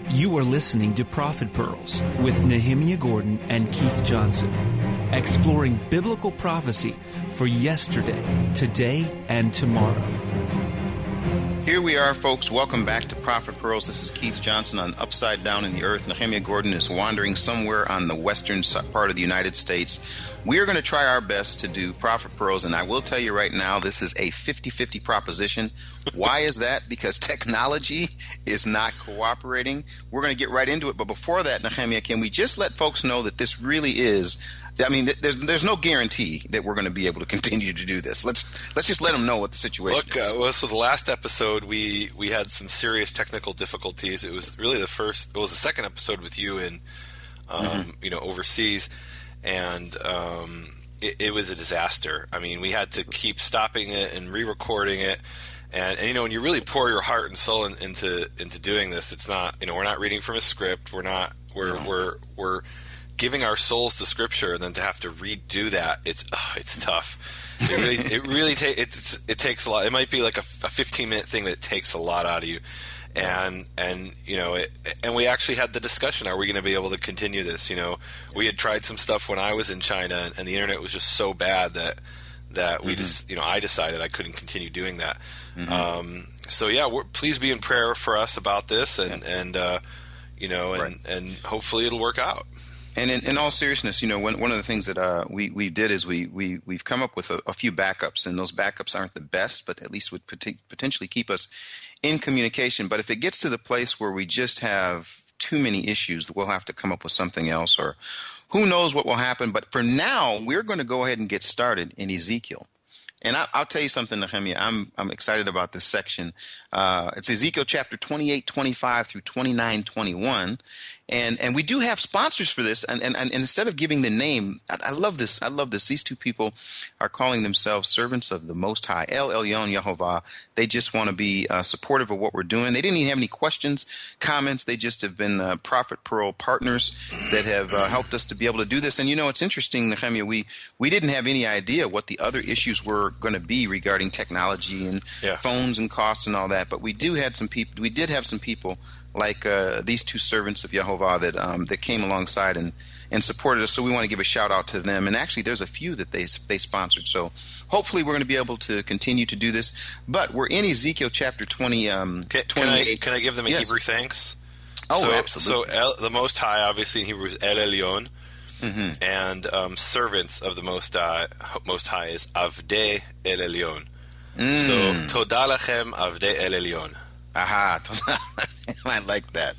You are listening to Prophet Pearls with Nehemia Gordon and Keith Johnson, exploring biblical prophecy for yesterday, today, and tomorrow. Here we are, folks. Welcome back to Prophet Pearls. This is Keith Johnson on Upside Down in the Earth. Nehemia Gordon is wandering somewhere on the western part of the United States. We are going to try our best to do Prophet Pearls, and I will tell you right now, this is a 50-50 proposition. Why is that? Because technology is not cooperating. We're going to get right into it, but before that, Nehemia, can we just let folks know that this really is, I mean, there's no guarantee that we're going to be able to continue to do this. Let's just let them know what the situation is. So the last episode, we had some serious technical difficulties. It was really the second episode with you in, overseas. And it was a disaster. I mean, we had to keep stopping it and re-recording it. And when you really pour your heart and soul into doing this, it's not, we're not reading from a script. We're giving our souls to Scripture, and then to have to redo that, it's tough. It takes a lot. It might be like a 15-minute thing that takes a lot out of you. And we actually had the discussion: are we going to be able to continue this? We had tried some stuff when I was in China, and the internet was just so bad that we just I decided I couldn't continue doing that. Mm-hmm. Please be in prayer for us about this, and hopefully it'll work out. And in all seriousness, one of the things that we did is we've come up with a few backups, and those backups aren't the best, but at least would potentially keep us in communication. But if it gets to the place where we just have too many issues, we'll have to come up with something else, or who knows what will happen. But for now, we're going to go ahead and get started in Ezekiel. And I'll tell you something, Nehemia, I'm excited about this section. It's Ezekiel chapter 28, 25 through 29, 21. And we do have sponsors for this. And instead of giving the name, I love this. These two people are calling themselves servants of the Most High, El Elyon Yehovah. They just want to be supportive of what we're doing. They didn't even have any questions, comments. They just have been Prophet Pearl partners that have helped us to be able to do this. And it's interesting, Nehemia, we didn't have any idea what the other issues were going to be regarding technology and phones and costs and all that. But we did have some people like these two servants of Yehovah that came alongside and supported us. So we want to give a shout out to them. And actually, there's a few that they sponsored. So hopefully we're going to be able to continue to do this. But we're in Ezekiel chapter 20. Can I give them a Hebrew thanks? Oh, absolutely. So the Most High, obviously in Hebrew, is El Elyon. Mm-hmm. And servants of the Most High is Avdei El Elyon. So Toda Lachem Avdei El Elyon. Aha, I like that.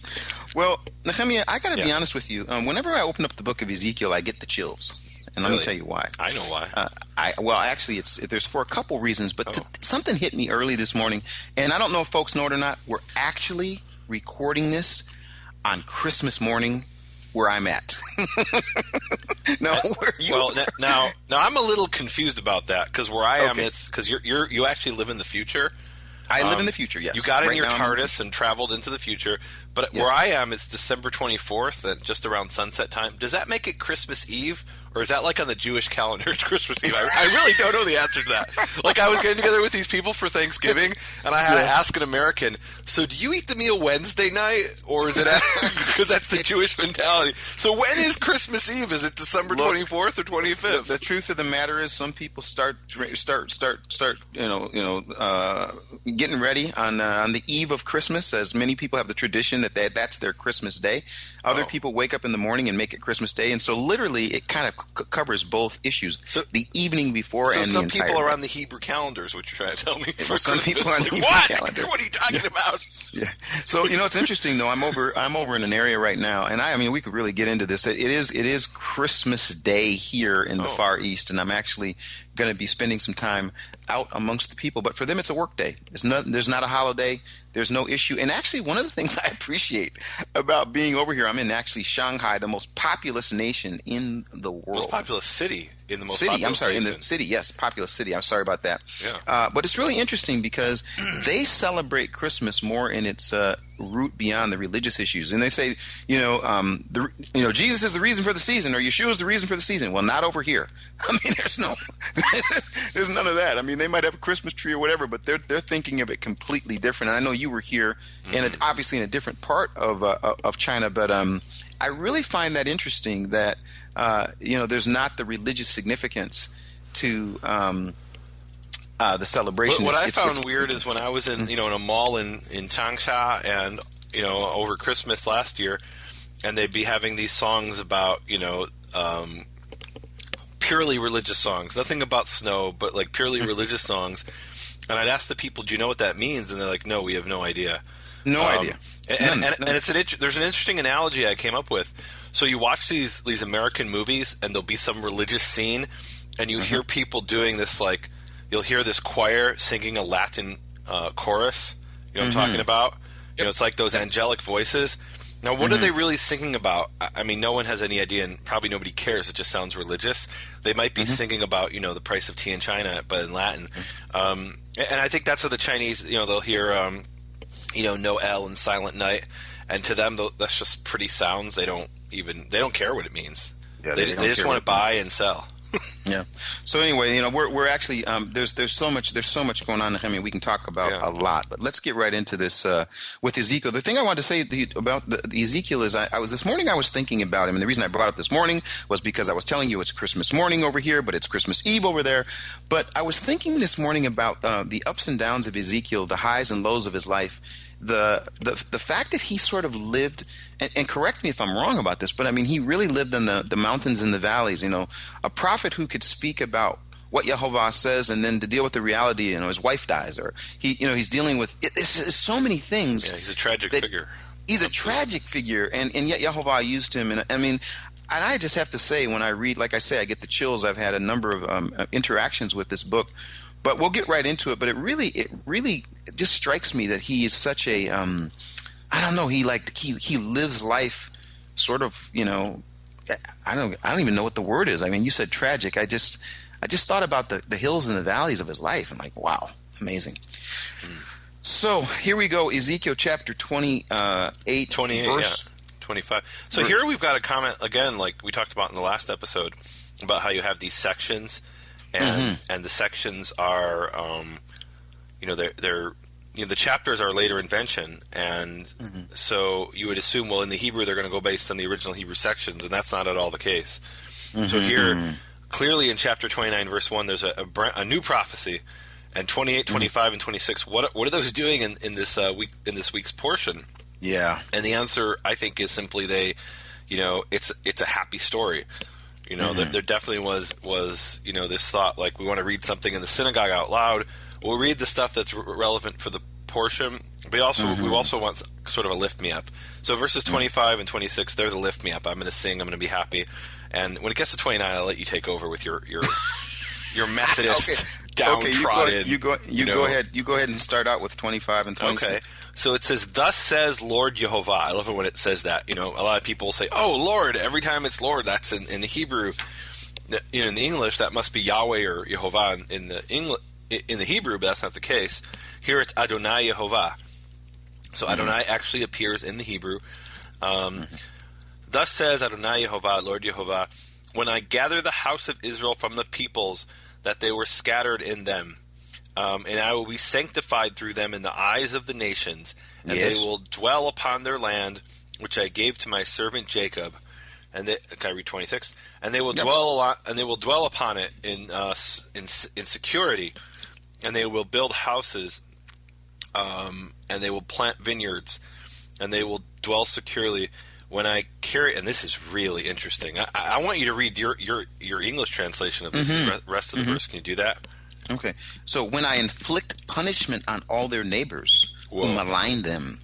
Well, Nehemia, I got to be honest with you. Whenever I open up the book of Ezekiel, I get the chills. And let me tell you why. I know why. Actually, there's for a couple reasons, but something hit me early this morning, and I don't know if folks know it or not. We're actually recording this on Christmas morning where I'm at. Where you? Well, now I'm a little confused about that, because where I am, it's because you actually live in the future. I live in the future, yes. You got in your TARDIS and traveled into the future. But where I am, it's December 24th, and just around sunset time. Does that make it Christmas Eve? Or is that like on the Jewish calendar, it's Christmas Eve? I really don't know the answer to that. Like, I was getting together with these people for Thanksgiving, and I had to ask an American, so do you eat the meal Wednesday night? Or is it because that's the Jewish mentality. So when is Christmas Eve? Is it December 24th or 25th? The truth of the matter is, some people start getting ready on the eve of Christmas, as many people have the tradition that that's their Christmas day. Other people wake up in the morning and make it Christmas Day, and so literally it kind of covers both issues. So the evening before and the entire day. So some people are on the Hebrew calendar is what you're trying to tell me. Some people are on the Hebrew calendar. What are you talking about? Yeah. So it's interesting though. I'm over in an area right now, and I mean we could really get into this. It is Christmas Day here in the Far East, and I'm actually going to be spending some time out amongst the people. But for them, it's a work day. There's not a holiday. There's no issue. And actually, one of the things I appreciate about being over here, I'm in actually Shanghai, the most populous nation in the world. Most populous city in the most city. Populous I'm sorry, nation. In the city. Yes, populous city. I'm sorry about that. Yeah. But it's really interesting because they celebrate Christmas more in its root beyond the religious issues. And they say, Jesus is the reason for the season, or Yeshua is the reason for the season. Well, not over here. I mean, there's none of that. I mean, they might have a Christmas tree or whatever, but they're thinking of it completely different. And I know you were here, obviously in a different part of China, but I really find that interesting that there's not the religious significance to the celebration. What I found weird is when I was in in a mall in Changsha and over Christmas last year, and they'd be having these songs about purely religious songs, nothing about snow, but like purely religious songs. And I'd ask the people, "Do you know what that means?" And they're like, "No, we have no idea." No idea. And there's an interesting analogy I came up with. So you watch these American movies, and there'll be some religious scene, and you hear people doing this, like you'll hear this choir singing a Latin chorus. You know what I'm talking about? It's like those angelic voices. Now, what are they really singing about? I mean, no one has any idea, and probably nobody cares. It just sounds religious. They might be singing about, the price of tea in China, but in Latin. And I think that's how the Chinese, they'll hear, Noel and Silent Night, and to them, that's just pretty sounds. They don't care what it means. Yeah, they just want to buy and sell. Yeah. So anyway, we're actually there's so much going on. I mean, we can talk about a lot, but let's get right into this with Ezekiel. The thing I wanted to say about the Ezekiel is I was this morning I was thinking about him, and the reason I brought up this morning was because I was telling you it's Christmas morning over here, but it's Christmas Eve over there. But I was thinking this morning about the ups and downs of Ezekiel, the highs and lows of his life. The fact that he sort of lived, and correct me if I'm wrong about this, but I mean he really lived in the mountains and the valleys. A prophet who could speak about what Yehovah says and then to deal with the reality. His wife dies, or he's dealing with so many things. Yeah, he's a tragic figure. He's a tragic figure, and yet Yehovah used him. And I mean, and I just have to say, when I read, like I say, I get the chills. I've had a number of interactions with this book. But we'll get right into it. But it really just strikes me that he is such a I don't know. He lives life sort of. I don't even know what the word is. I mean, you said tragic. I just thought about the hills and the valleys of his life. I'm like, wow, amazing. So here we go. Ezekiel chapter 28, verse 25. So here we've got a comment again, like we talked about in the last episode, about how you have these sections. And the sections are, they're the chapters are later invention, and so you would assume, well, in the Hebrew they're going to go based on the original Hebrew sections, and that's not at all the case. So here, clearly in chapter 29, verse 1, there's a new prophecy, and 28, 25, and 26. What are those doing in this week in this week's portion? Yeah, and the answer, I think, is simply it's a happy story. There definitely was this thought, like, we want to read something in the synagogue out loud. We'll read the stuff that's relevant for the portion, but we also want sort of a lift me up. So verses 25 and 26, they're the lift me up. I'm going to sing. I'm going to be happy. And when it gets to 29, I'll let you take over with your Methodist downtrodden. You go ahead. You go ahead and start out with 25 and 26. Okay. So it says, "Thus says Lord Yehovah." I love it when it says that. A lot of people say, "Oh, Lord," every time it's Lord. That's in the Hebrew. In the English, that must be Yahweh or Yehovah in the Hebrew, but that's not the case. Here it's Adonai Yehovah. So Adonai actually appears in the Hebrew. Thus says Adonai Yehovah, Lord Yehovah, when I gather the house of Israel from the peoples, that they were scattered in them. And I will be sanctified through them in the eyes of the nations, and they will dwell upon their land, which I gave to my servant Jacob. And can I read 26? And they will dwell upon it in security, and they will build houses, and they will plant vineyards, and they will dwell securely. When I carry, and this is really interesting. I want you to read your English translation of this rest of the verse. Can you do that? Okay. So when I inflict punishment on all their neighbors who malign them.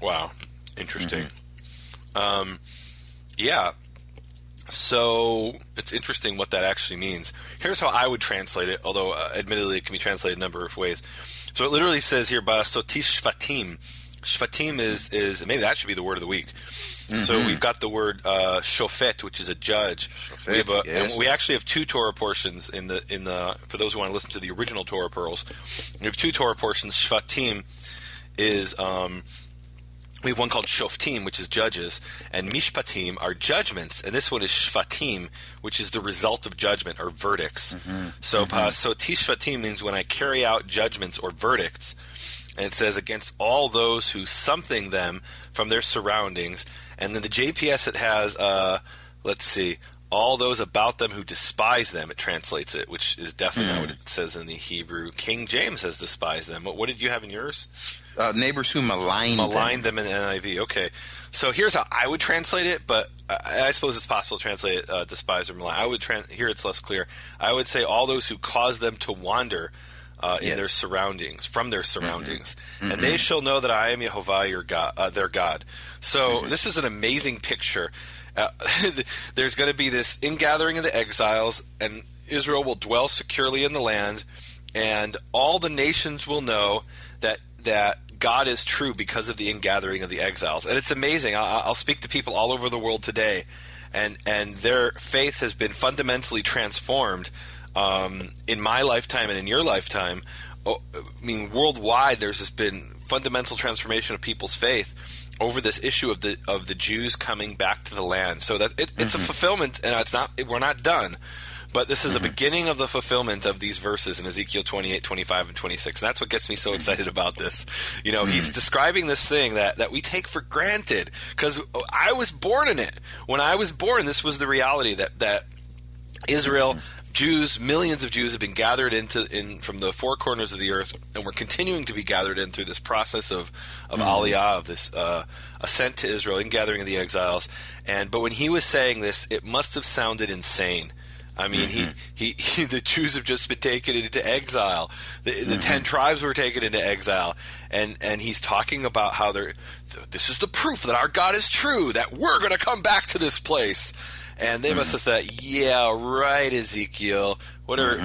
Wow. Interesting. Yeah. So it's interesting what that actually means. Here's how I would translate it, although admittedly it can be translated a number of ways. So it literally says here, Ba'asotish Shvatim. Shvatim is maybe that should be the word of the week. So we've got the word shofet, which is a judge. Shofet, and we actually have two Torah portions in the for those who want to listen to the original Torah pearls. We have two Torah portions. Shvatim is we have one called shoftim, which is judges, and mishpatim are judgments, and this one is shvatim, which is the result of judgment or verdicts. So tishvatim means when I carry out judgments or verdicts. And it says, against all those who something them from their surroundings. And then the JPS, it has, let's see, all those about them who despise them, it translates it, which is definitely not what it says in the Hebrew. King James says despise them. What did you have in yours? Neighbors who malign them in the NIV. Okay. So here's how I would translate it, but I suppose it's possible to translate it despise or malign. I would here it's less clear. I would say all those who cause them to wander in their surroundings, from their surroundings. And they shall know that I am Yehovah, your God, their God. So this is an amazing picture. There's going to be this ingathering of the exiles, and Israel will dwell securely in the land, and all the nations will know that God is true because of the ingathering of the exiles. And it's amazing. I'll speak to people all over the world today, and their faith has been fundamentally transformed in my lifetime and in your lifetime. I mean, worldwide, there's been fundamental transformation of people's faith over this issue of the Jews coming back to the land. So that it's a fulfillment, and we're not done. But this is a beginning of the fulfillment of these verses in Ezekiel 28, 25, and 26. And that's what gets me so excited about this. You know, he's describing this thing that we take for granted, because I was born in it. When I was born, this was the reality that Israel, Jews, millions of Jews have been gathered in from the four corners of the earth, and we're continuing to be gathered in through this process of aliyah, of this ascent to Israel, ingathering of the exiles. But when he was saying this, it must have sounded insane. I mean, the Jews have just been taken into exile. The 10 tribes were taken into exile, and he's talking about how this is the proof that our God is true, that we're going to come back to this place. And they must have thought, yeah, right, Ezekiel. What are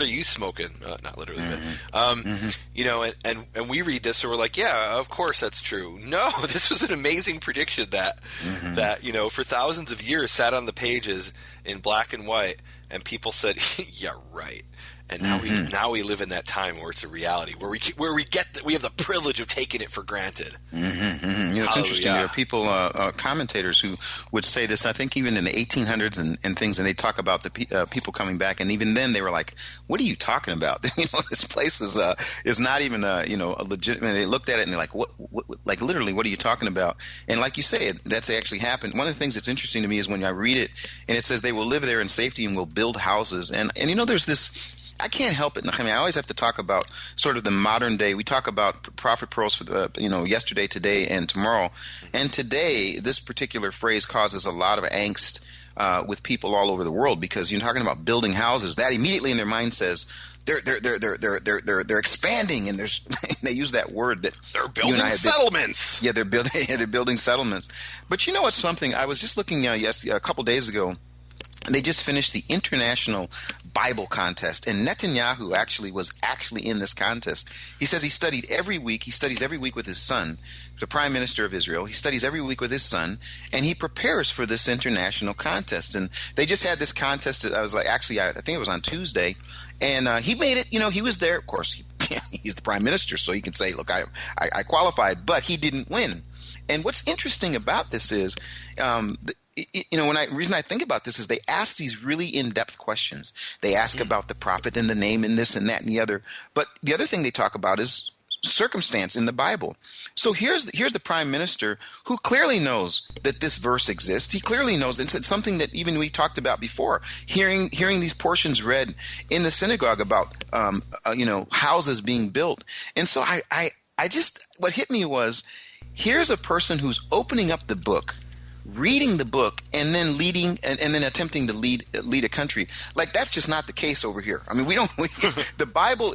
you smoking? Not literally, but you know. And we read this and we're like, yeah, of course that's true. No, this was an amazing prediction that for thousands of years sat on the pages in black and white, and people said, yeah, right. And now we live in that time where it's a reality, where we have the privilege of taking it for granted. You know, it's interesting. There are people, commentators, who would say this. I think even in the 1800s and things, and they talk about the people coming back, and even then they were like, "What are you talking about? You know, this place is not even a legitimate." They looked at it and they're like, "What? Like literally, what are you talking about?" And like you say, that's actually happened. One of the things that's interesting to me is when I read it and it says they will live there in safety and will build houses, and you know, there's this. I can't help it. I mean, I always have to talk about sort of the modern day. We talk about prophet pearls for yesterday, today, and tomorrow. And today, this particular phrase causes a lot of angst with people all over the world, because you're talking about building houses. That immediately in their mind says they're expanding, and they use that word that they're building settlements. They're building settlements. But you know what's something? I was just looking a couple days ago. They just finished the International Bible Contest, and Netanyahu was in this contest. He says he studied every week. He studies every week with his son, the Prime Minister of Israel. He studies every week with his son, and he prepares for this international contest. And they just had this contest. I think it was on Tuesday, and he made it. You know, he was there. Of course, he's the Prime Minister, so he can say, "Look, I qualified," but he didn't win. And what's interesting about this is, the reason I think about this is they ask these really in-depth questions. They ask about the prophet and the name and this and that and the other. But the other thing they talk about is circumstance in the Bible. So here's the prime minister who clearly knows that this verse exists. He clearly knows it's something that even we talked about before. Hearing these portions read in the synagogue about houses being built. And so I just what hit me was, here's a person who's opening up the book, reading the book, and then leading and then attempting to lead a country. Like, that's just not the case over here. I mean, the Bible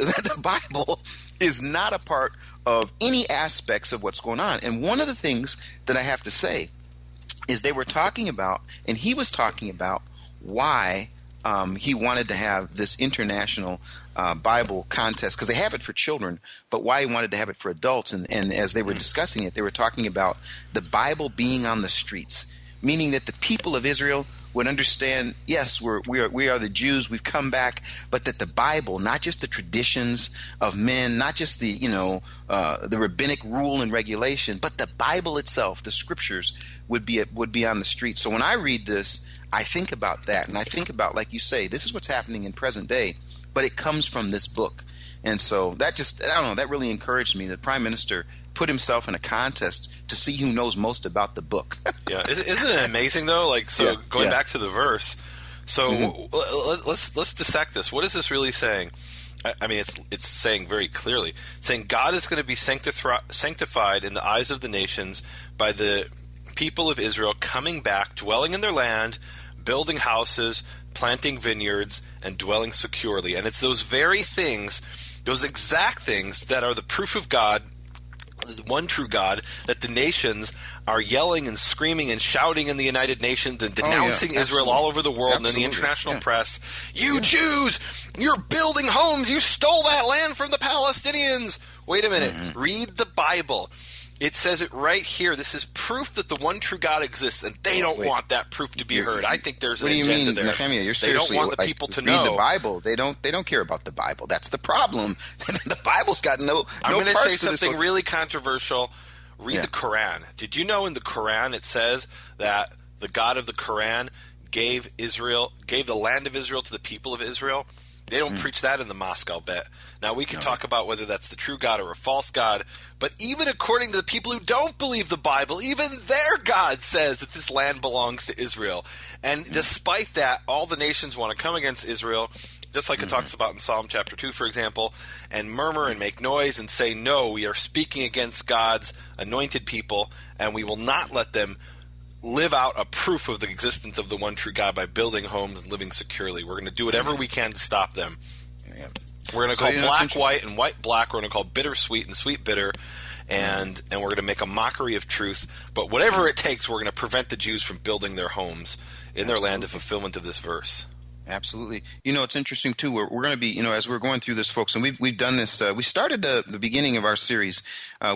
is not a part of any aspects of what's going on. And one of the things that I have to say is they were talking about, and he was talking about, why he wanted to have this international Bible contest, because they have it for children, but why he wanted to have it for adults. And as they were discussing it, they were talking about the Bible being on the streets, meaning that the people of Israel would understand, yes, we are the Jews, we've come back, but that the Bible, not just the traditions of men, not just the rabbinic rule and regulation, but the Bible itself, the scriptures, would be on the street. So when I read this, I think about that, and I think about, like you say, this is what's happening in present day, but it comes from this book. And so that just, I don't know, that really encouraged me. The prime minister put himself in a contest to see who knows most about the book. Yeah, isn't it amazing though? Like, so going back to the verse, so let's dissect this. What is this really saying? I mean, it's saying very clearly, saying God is going to be sanctified in the eyes of the nations by the people of Israel coming back, dwelling in their land, building houses, planting vineyards, and dwelling securely. And it's those very things, those exact things that are the proof of God, the one true God, that the nations are yelling and screaming and shouting in the United Nations and denouncing Israel all over the world and in the international press. You Jews, you're building homes. You stole that land from the Palestinians. Wait a minute. Read the Bible. It says it right here. This is proof that the one true God exists, and they don't want that proof to be heard. I think there's an agenda there. Nehemia, you're they don't want the people to know. Read the Bible. They don't care about the Bible. That's the problem. The Bible's got no I'm going to parts say to this. something really controversial. Read the Quran. Did you know in the Quran it says that the God of the Quran gave the land of Israel to the people of Israel? They don't preach that in the mosque, I'll bet. Now, we can talk about whether that's the true God or a false God, but even according to the people who don't believe the Bible, even their God says that this land belongs to Israel. And despite that, all the nations want to come against Israel, just like it talks about in Psalm chapter 2, for example, and murmur and make noise and say, no, we are speaking against God's anointed people, and we will not let them live out a proof of the existence of the one true God by building homes and living securely. We're going to do whatever we can to stop them. Yeah. We're going to call black white and white black. We're going to call bitter sweet and sweet bitter, and we're going to make a mockery of truth. But whatever it takes, we're going to prevent the Jews from building their homes in their land in fulfillment of this verse. Absolutely. It's interesting, too. We're going to be, as we're going through this, folks, and we've done this. We started the beginning of our series.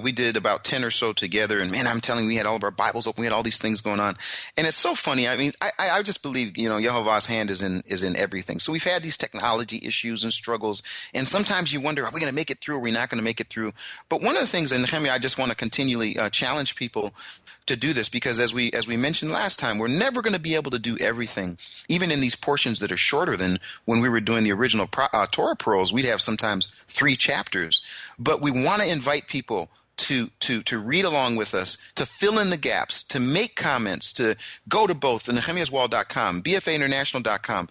We did about 10 or so together. And, man, I'm telling you, we had all of our Bibles open. We had all these things going on. And it's so funny. I mean, I just believe, Yehovah's hand is in everything. So we've had these technology issues and struggles. And sometimes you wonder, are we going to make it through? Are we not going to make it through? But one of the things, and Nehemia, I just want to continually challenge people to do this, because as we mentioned last time, we're never going to be able to do everything, even in these portions that are shorter than when we were doing the original Torah pearls. We'd have sometimes 3 chapters, but we want to invite people to read along with us, to fill in the gaps, to make comments, to go to both nehemiaswall.com, bfainternational.com,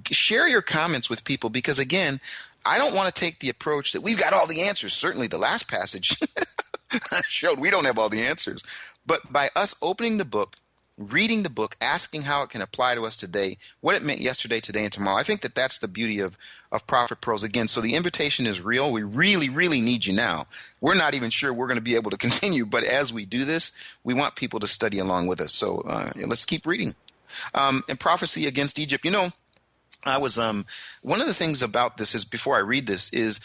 share your comments with people, because again, I don't want to take the approach that we've got all the answers. Certainly the last passage showed we don't have all the answers. But by us opening the book, reading the book, asking how it can apply to us today, what it meant yesterday, today, and tomorrow, I think that that's the beauty of Prophet Pearls. Again, so the invitation is real. We really, really need you now. We're not even sure we're going to be able to continue, but as we do this, we want people to study along with us. So let's keep reading. And prophecy against Egypt. I was one of the things about this is, before I read this, is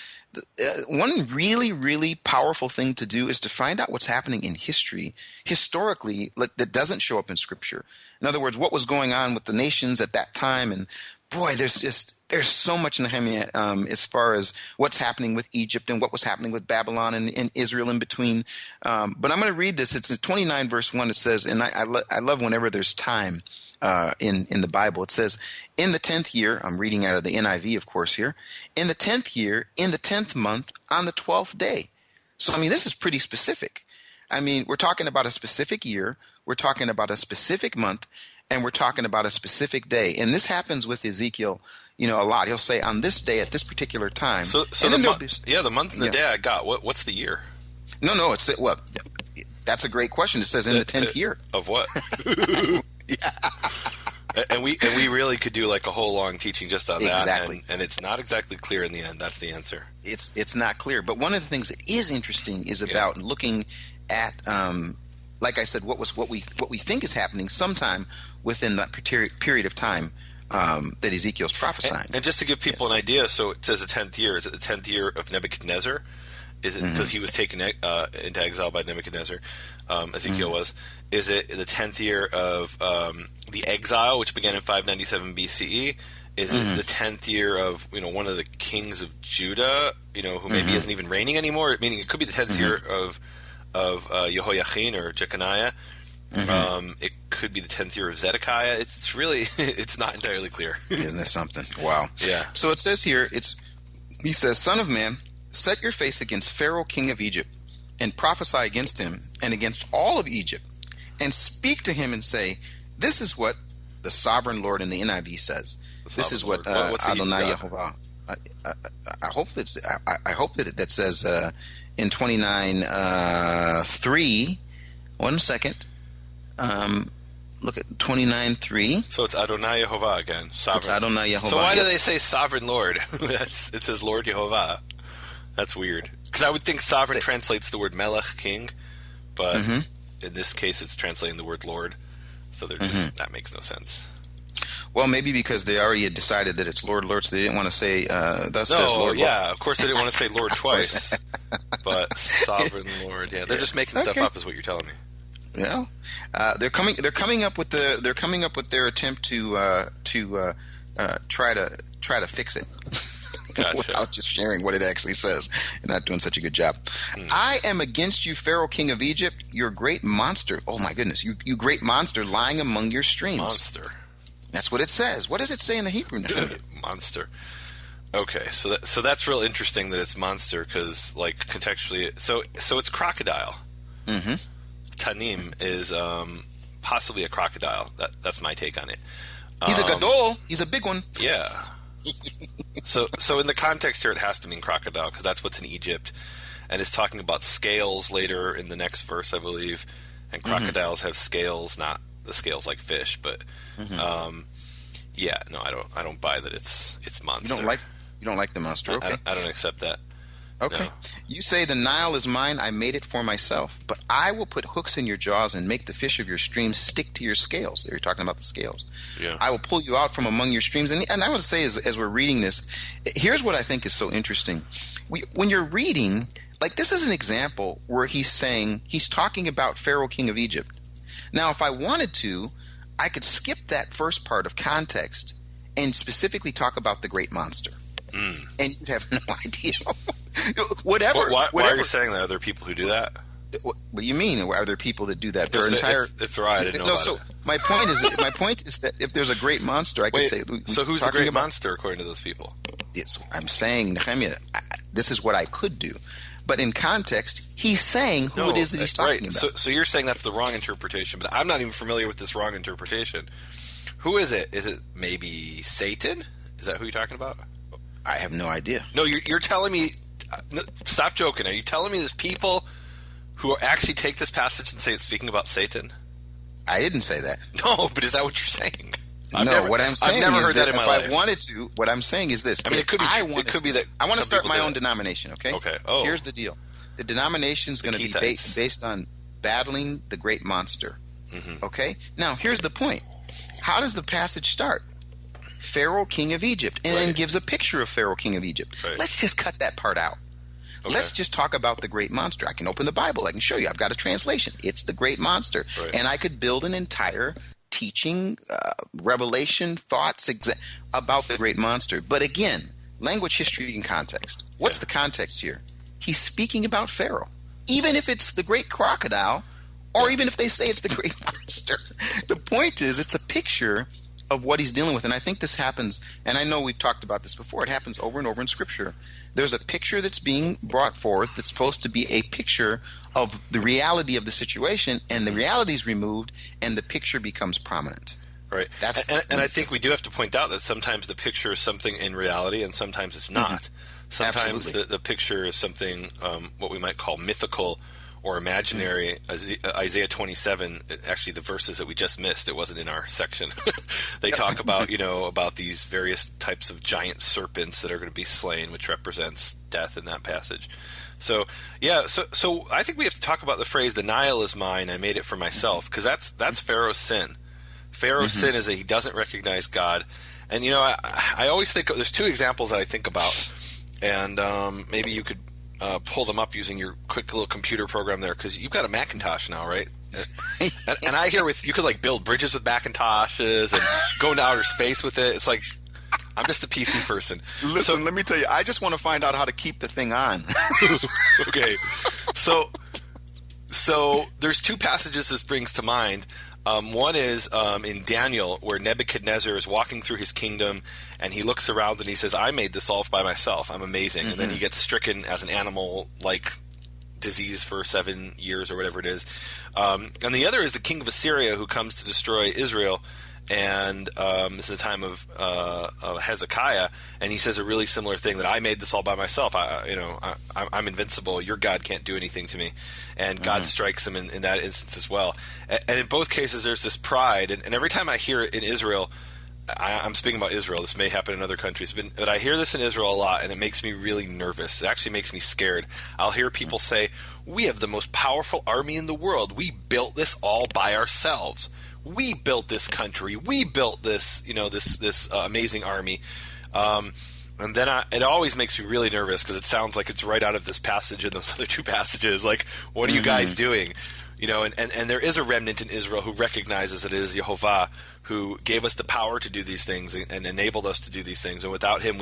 one really, really powerful thing to do is to find out what's happening in history, historically, that doesn't show up in Scripture. In other words, what was going on with the nations at that time. And boy, there's so much in Nehemia as far as what's happening with Egypt and what was happening with Babylon and Israel in between. But I'm going to read this. It's in 29 verse 1. It says, and I love whenever there's time in the Bible. It says, in the 10th year, I'm reading out of the NIV, of course, here. In the 10th year, in the 10th month, on the 12th day. So, I mean, this is pretty specific. I mean, we're talking about a specific year. We're talking about a specific month. And we're talking about a specific day. And this happens with Ezekiel, a lot. He'll say, on this day, at this particular time. So the month and the day I got. What's the year? No, that's a great question. It says in the 10th year. Of what? Yeah. And we really could do like a whole long teaching just on that. Exactly. And it's not exactly clear in the end. That's the answer. It's not clear. But one of the things that is interesting is about looking at, like I said, what we think is happening sometime within that period of time that Ezekiel's prophesying. And just to give people an idea, so it says the 10th year. Is it the 10th year of Nebuchadnezzar? Is it because he was taken into exile by Nebuchadnezzar? Ezekiel was. Is it the 10th year of the exile, which began in 597 BCE? Is it the 10th year of one of the kings of Judah, who maybe isn't even reigning anymore? Meaning it could be the 10th year of Jehoiachin or Jeconiah. It could be the 10th year of Zedekiah. It's really it's not entirely clear. Isn't it something? Wow. Yeah. So it says here, he says, "Son of man, set your face against Pharaoh, king of Egypt, and prophesy against him and against all of Egypt, and speak to him and say, this is what the sovereign Lord in the NIV says. This is what Adonai Yehovah. I hope that says in 29:3. 1 second. Look at 29:3. So it's Adonai Yehovah again. Sovereign. It's Adonai Yehovah. So why do they say sovereign Lord? It says Lord Yehovah. That's weird. Because I would think sovereign translates the word melech, king, but in this case it's translating the word Lord. So that makes no sense. Well, maybe because they already had decided that it's Lord, so they didn't want to say, thus says Lord. Yeah, of course they didn't want to say Lord twice. But sovereign Lord, yeah. They're just making stuff up is what you're telling me. Yeah. They're coming up with their attempt to try to fix it. Gotcha. Without just sharing what it actually says and not doing such a good job. I am against you, Pharaoh, king of Egypt, your great monster. Oh my goodness, you great monster lying among your streams. Monster. That's what it says. What does it say in the Hebrew? Monster. Okay, so that's real interesting that it's monster because, like, contextually, so it's crocodile. Mm-hmm. Tanim is possibly a crocodile. That's my take on it. He's a gadol. He's a big one. Yeah. So in the context here, it has to mean crocodile because that's what's in Egypt, and it's talking about scales later in the next verse, I believe. And crocodiles have scales, not the scales like fish, but yeah, no, I don't buy that it's monster. You don't like the monster. Okay, I don't accept that. Okay. No. You say the Nile is mine, I made it for myself, but I will put hooks in your jaws and make the fish of your streams stick to your scales. They're talking about the scales. Yeah. I will pull you out from among your streams. And I would say as we're reading this, here's what I think is so interesting. When you're reading, like this is an example where he's talking about Pharaoh, king of Egypt. Now, if I wanted to, I could skip that first part of context and specifically talk about the great monster. And you'd have no idea. Whatever. Why are you saying that? Are there people who do that? What do you mean? Are there people that do that? If there are, I didn't know about it. My point is that if there's a great monster, I could say. So who's the great monster according to those people? Yes, I'm saying, Nehemia, this is what I could do. But in context, he's saying who it is that he's talking about. So you're saying that's the wrong interpretation, but I'm not even familiar with this wrong interpretation. Who is it? Is it maybe Satan? Is that who you're talking about? I have no idea. No, you're telling me. Stop joking. Are you telling me there's people who actually take this passage and say it's speaking about Satan? I didn't say that. No, but is that what you're saying? What I'm saying I've never is heard that in my life. If I wanted to, what I'm saying is this. I mean, it could be that I want to start my own denomination, okay? Okay. Oh. Here's the deal. The denomination is going to be based on battling the great monster, okay? Now, here's the point. How does the passage start? Pharaoh, king of Egypt, and then gives a picture of Pharaoh, king of Egypt. Right. Let's just cut that part out. Okay. Let's just talk about the great monster. I can open the Bible. I can show you. I've got a translation. It's the great monster. Right. And I could build an entire teaching, revelation, thoughts about the great monster. But again, language, history, and context. What's the context here? He's speaking about Pharaoh. Even if it's the great crocodile, or even if they say it's the great monster. The point is, it's a picture of what he's dealing with. And I think this happens, and I know we've talked about this before, it happens over and over in Scripture. There's a picture that's being brought forth that's supposed to be a picture of the reality of the situation, and the reality is removed, and the picture becomes prominent. Right. And I think we do have to point out that sometimes the picture is something in reality, and sometimes it's not. Sometimes the picture is something, what we might call mythical or imaginary. Isaiah 27, actually the verses that we just missed, it wasn't in our section. They talk about, about these various types of giant serpents that are going to be slain, which represents death in that passage. So, so I think we have to talk about the phrase, the Nile is mine, I made it for myself, because that's Pharaoh's sin. Pharaoh's sin is that he doesn't recognize God. And, I always think, there's two examples that I think about, and maybe you could pull them up using your quick little computer program there, because you've got a Macintosh now, right? and I hear you could build bridges with Macintoshes and go into outer space with it. It's like, I'm just a PC person. Listen, let me tell you, I just want to find out how to keep the thing on. Okay. So there's two passages this brings to mind. One is in Daniel, where Nebuchadnezzar is walking through his kingdom, and he looks around and he says, I made this all by myself. I'm amazing. And then he gets stricken as an animal-like disease for 7 years or whatever it is. And the other is the king of Assyria, who comes to destroy Israel. And this is a time of Hezekiah, and he says a really similar thing, that I made this all by myself. I'm invincible. Your God can't do anything to me. And God strikes him in that instance as well. And in both cases, there's this pride. And every time I hear it in Israel, I'm speaking about Israel. This may happen in other countries, but I hear this in Israel a lot, and it makes me really nervous. It actually makes me scared. I'll hear people say, we have the most powerful army in the world. We built this all by ourselves. We built this country. We built this, this amazing army. And then it always makes me really nervous, because it sounds like it's right out of this passage and those other two passages. Like, what are you guys doing? And there is a remnant in Israel who recognizes that it is Yehovah who gave us the power to do these things and enabled us to do these things. And without him,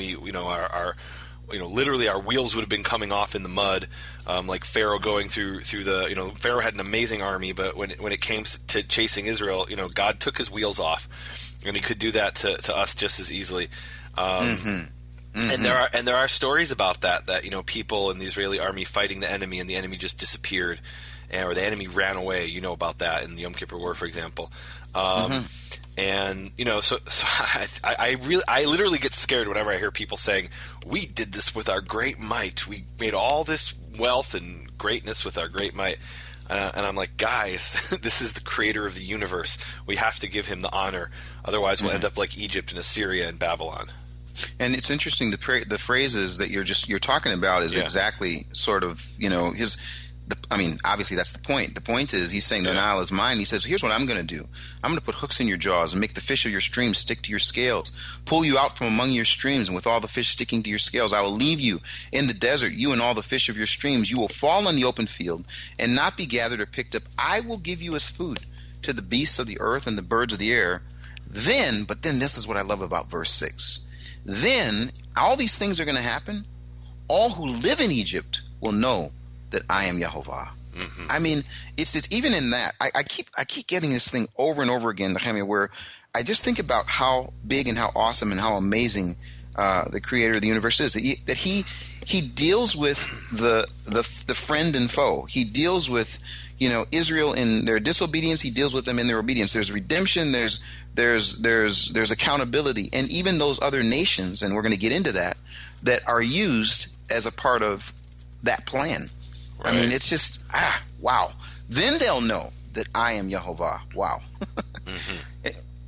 literally our wheels would have been coming off in the mud, like Pharaoh going through the, Pharaoh had an amazing army, but when it came to chasing Israel, God took his wheels off, and he could do that to us just as easily. And there are stories about that people in the Israeli army fighting the enemy, and the enemy just disappeared, or the enemy ran away. You know about that in the Yom Kippur War, for example. And so I literally get scared whenever I hear people saying, we did this with our great might. We made all this wealth and greatness with our great might. And I'm like, guys, this is the creator of the universe. We have to give him the honor. Otherwise, we'll end up like Egypt and Assyria and Babylon. And it's interesting, the phrases that you're talking about is exactly sort of, obviously that's the point. The point is, he's saying the Nile is mine. He says, here's what I'm going to do. I'm going to put hooks in your jaws and make the fish of your streams stick to your scales, pull you out from among your streams, and with all the fish sticking to your scales, I will leave you in the desert, you and all the fish of your streams. You will fall in the open field and not be gathered or picked up. I will give you as food to the beasts of the earth and the birds of the air. But then this is what I love about verse 6. Then all these things are going to happen. All who live in Egypt will know that I am Yehovah. I mean, it's even in that. I keep getting this thing over and over again, Nehemia, where I just think about how big and how awesome and how amazing the Creator of the universe is. That he deals with the friend and foe. He deals with Israel in their disobedience. He deals with them in their obedience. There's redemption. There's accountability, and even those other nations, and we're going to get into that are used as a part of that plan. Right. I mean, it's just wow. Then they'll know that I am Yehovah. Wow.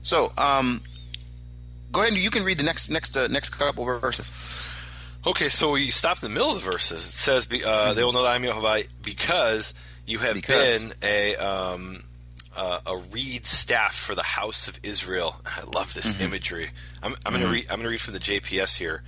So, go ahead and you can read the next couple of verses. Okay, so we stopped in the middle of the verses. It says, they will know that I am Yehovah because you have been a reed staff for the house of Israel. I love this imagery. I'm going to read from the JPS here.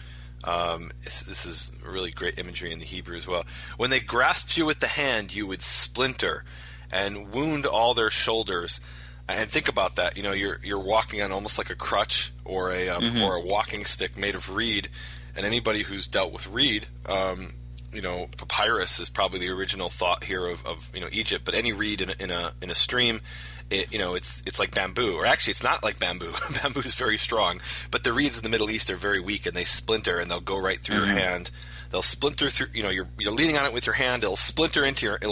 This is really great imagery in the Hebrew as well. When they grasped you with the hand, you would splinter and wound all their shoulders. And think about that. You're walking on almost like a crutch or a walking stick made of reed. And anybody who's dealt with reed, papyrus is probably the original thought here of Egypt. But any reed in a stream, it's like bamboo. Or actually, it's not like bamboo. Bamboo is very strong. But the reeds in the Middle East are very weak, and they splinter, and they'll go right through your hand. They'll splinter through. You're leaning on it with your hand. It'll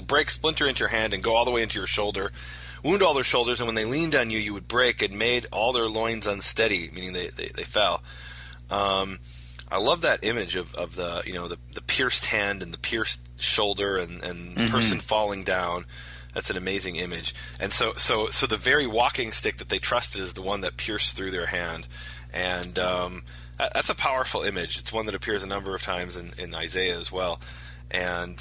break, splinter into your hand, and go all the way into your shoulder. Wound all their shoulders, and when they leaned on you, you would break and made all their loins unsteady, meaning they fell. I love that image of the pierced hand and the pierced shoulder and the person falling down. That's an amazing image. And so the very walking stick that they trusted is the one that pierced through their hand. And that's a powerful image. It's one that appears a number of times in Isaiah as well. And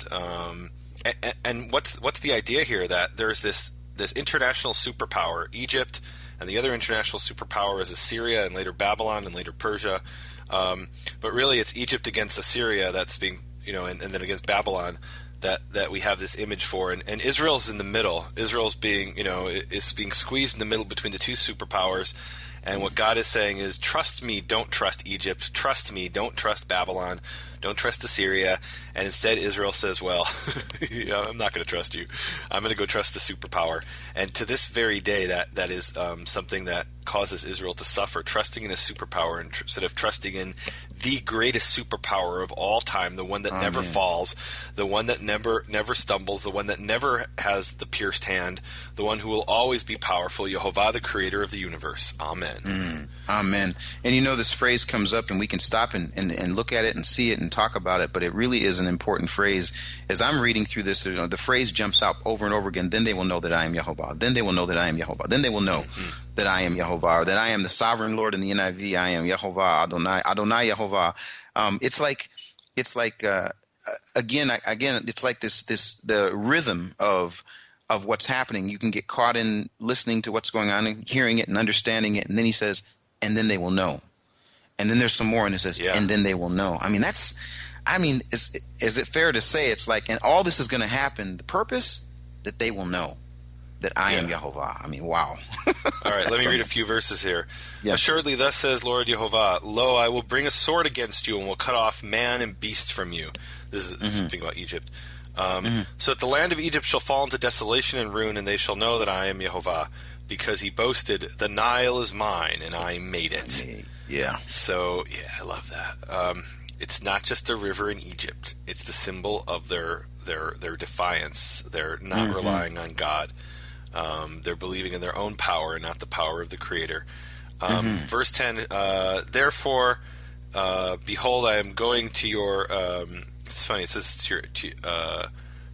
what's the idea here? That there's this international superpower, Egypt, and the other international superpower is Assyria and later Babylon and later Persia. But really it's Egypt against Assyria that's being, and then against Babylon that we have this image for. And Israel's in the middle. Israel's being, is being squeezed in the middle between the two superpowers. And what God is saying is, trust me, don't trust Egypt. Trust me, don't trust Babylon. Don't trust Assyria. And instead Israel says, well, I'm not going to trust you. I'm going to go trust the superpower. And to this very day, that is something that causes Israel to suffer, trusting in a superpower instead of trusting in the greatest superpower of all time, the one that never falls, the one that never stumbles, the one that never has the pierced hand, the one who will always be powerful, Yehovah, the creator of the universe. Amen. Amen. And this phrase comes up, and we can stop and look at it and see it and talk about it, but it really is an important phrase. As I'm reading through this, the phrase jumps out over and over again. Then they will know that I am Yehovah. Then they will know that I am Yehovah. Then they will know that I am Yehovah, or that I am the sovereign Lord. In the NIV, I am Yehovah, Adonai Yehovah. It's like again, it's like the rhythm of what's happening. You can get caught in listening to what's going on and hearing it and understanding it, and then he says, and then they will know. And then there's some more, and it says, and then they will know. Is it fair to say it's like, and all this is going to happen, the purpose, that they will know that I am Yehovah. Wow. All right, let me read a few verses here. Yeah. Assuredly, thus says Lord Yehovah, lo, I will bring a sword against you and will cut off man and beast from you. This is speaking about Egypt. So that the land of Egypt shall fall into desolation and ruin, and they shall know that I am Yehovah, because he boasted, the Nile is mine, and I made it. Yeah. So, I love that. It's not just a river in Egypt. It's the symbol of their defiance. They're not relying on God. They're believing in their own power and not the power of the Creator. Verse 10, therefore, behold, I am going to your... it's funny, it says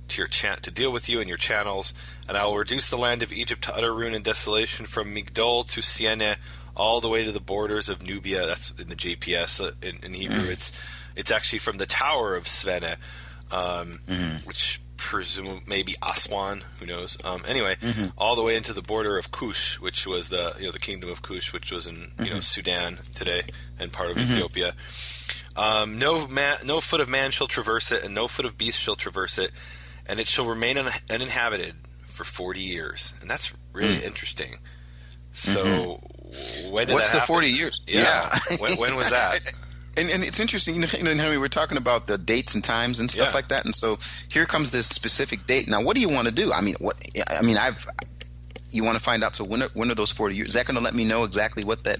to deal with you and your channels, and I will reduce the land of Egypt to utter ruin and desolation from Migdol to Siene, all the way to the borders of Nubia. That's in the JPS. In Hebrew, it's actually from the Tower of Svene, which presumably maybe Aswan, who knows. Anyway, all the way into the border of Kush, which was the kingdom of Kush, which was in Sudan today and part of Ethiopia. No foot of man shall traverse it, and no foot of beast shall traverse it, and it shall remain uninhabited for 40 years. And that's really interesting. So when did What's that the 40 years? Yeah. when was that? And it's interesting, we were talking about the dates and times and stuff like that, and so here comes this specific date. Now, what do you want to do? You want to find out. So when are those 40 years? Is that going to let me know exactly what that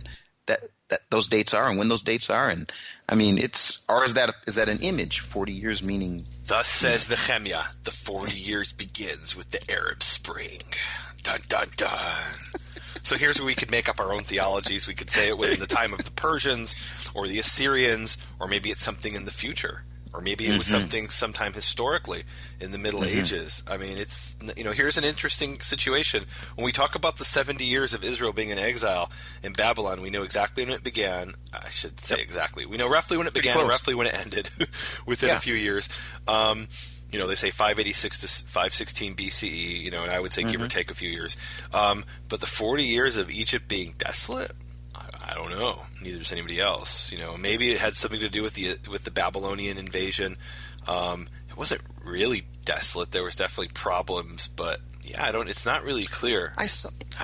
those dates are and when those dates are? And is that an image? 40 years meaning. Thus says Nehemia, the 40 years begins with the Arab Spring. Dun dun dun. So here's where we could make up our own theologies. We could say it was in the time of the Persians or the Assyrians, or maybe it's something in the future, or maybe it was something sometime historically in the Middle Ages. It's here's an interesting situation. When we talk about the 70 years of Israel being in exile in Babylon, we know exactly when it began. I should say exactly. We know roughly when it began and roughly when it ended within a few years. They say 586 to 516 BCE, and I would say give or take a few years. But the 40 years of Egypt being desolate, I don't know. Neither does anybody else. Maybe it had something to do with the Babylonian invasion. It wasn't really desolate. There was definitely problems, but it's not really clear.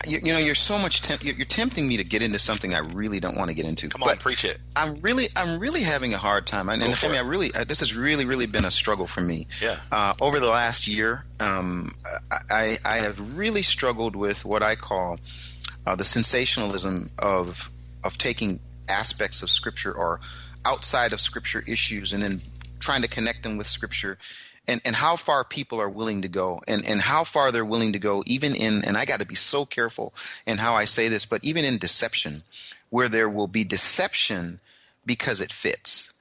You're so much you're tempting me to get into something I really don't want to get into. Come on, preach it. I'm really having a hard time. This has really been a struggle for me. Yeah. Over the last year, I have really struggled with what I call the sensationalism of taking aspects of Scripture or outside of Scripture issues and then trying to connect them with Scripture. And how far people are willing to go and how far they're willing to go even in, and I got to be so careful in how I say this, but even in deception, where there will be deception because it fits.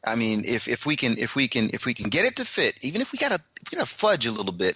If we can get it to fit, even if we gotta fudge a little bit,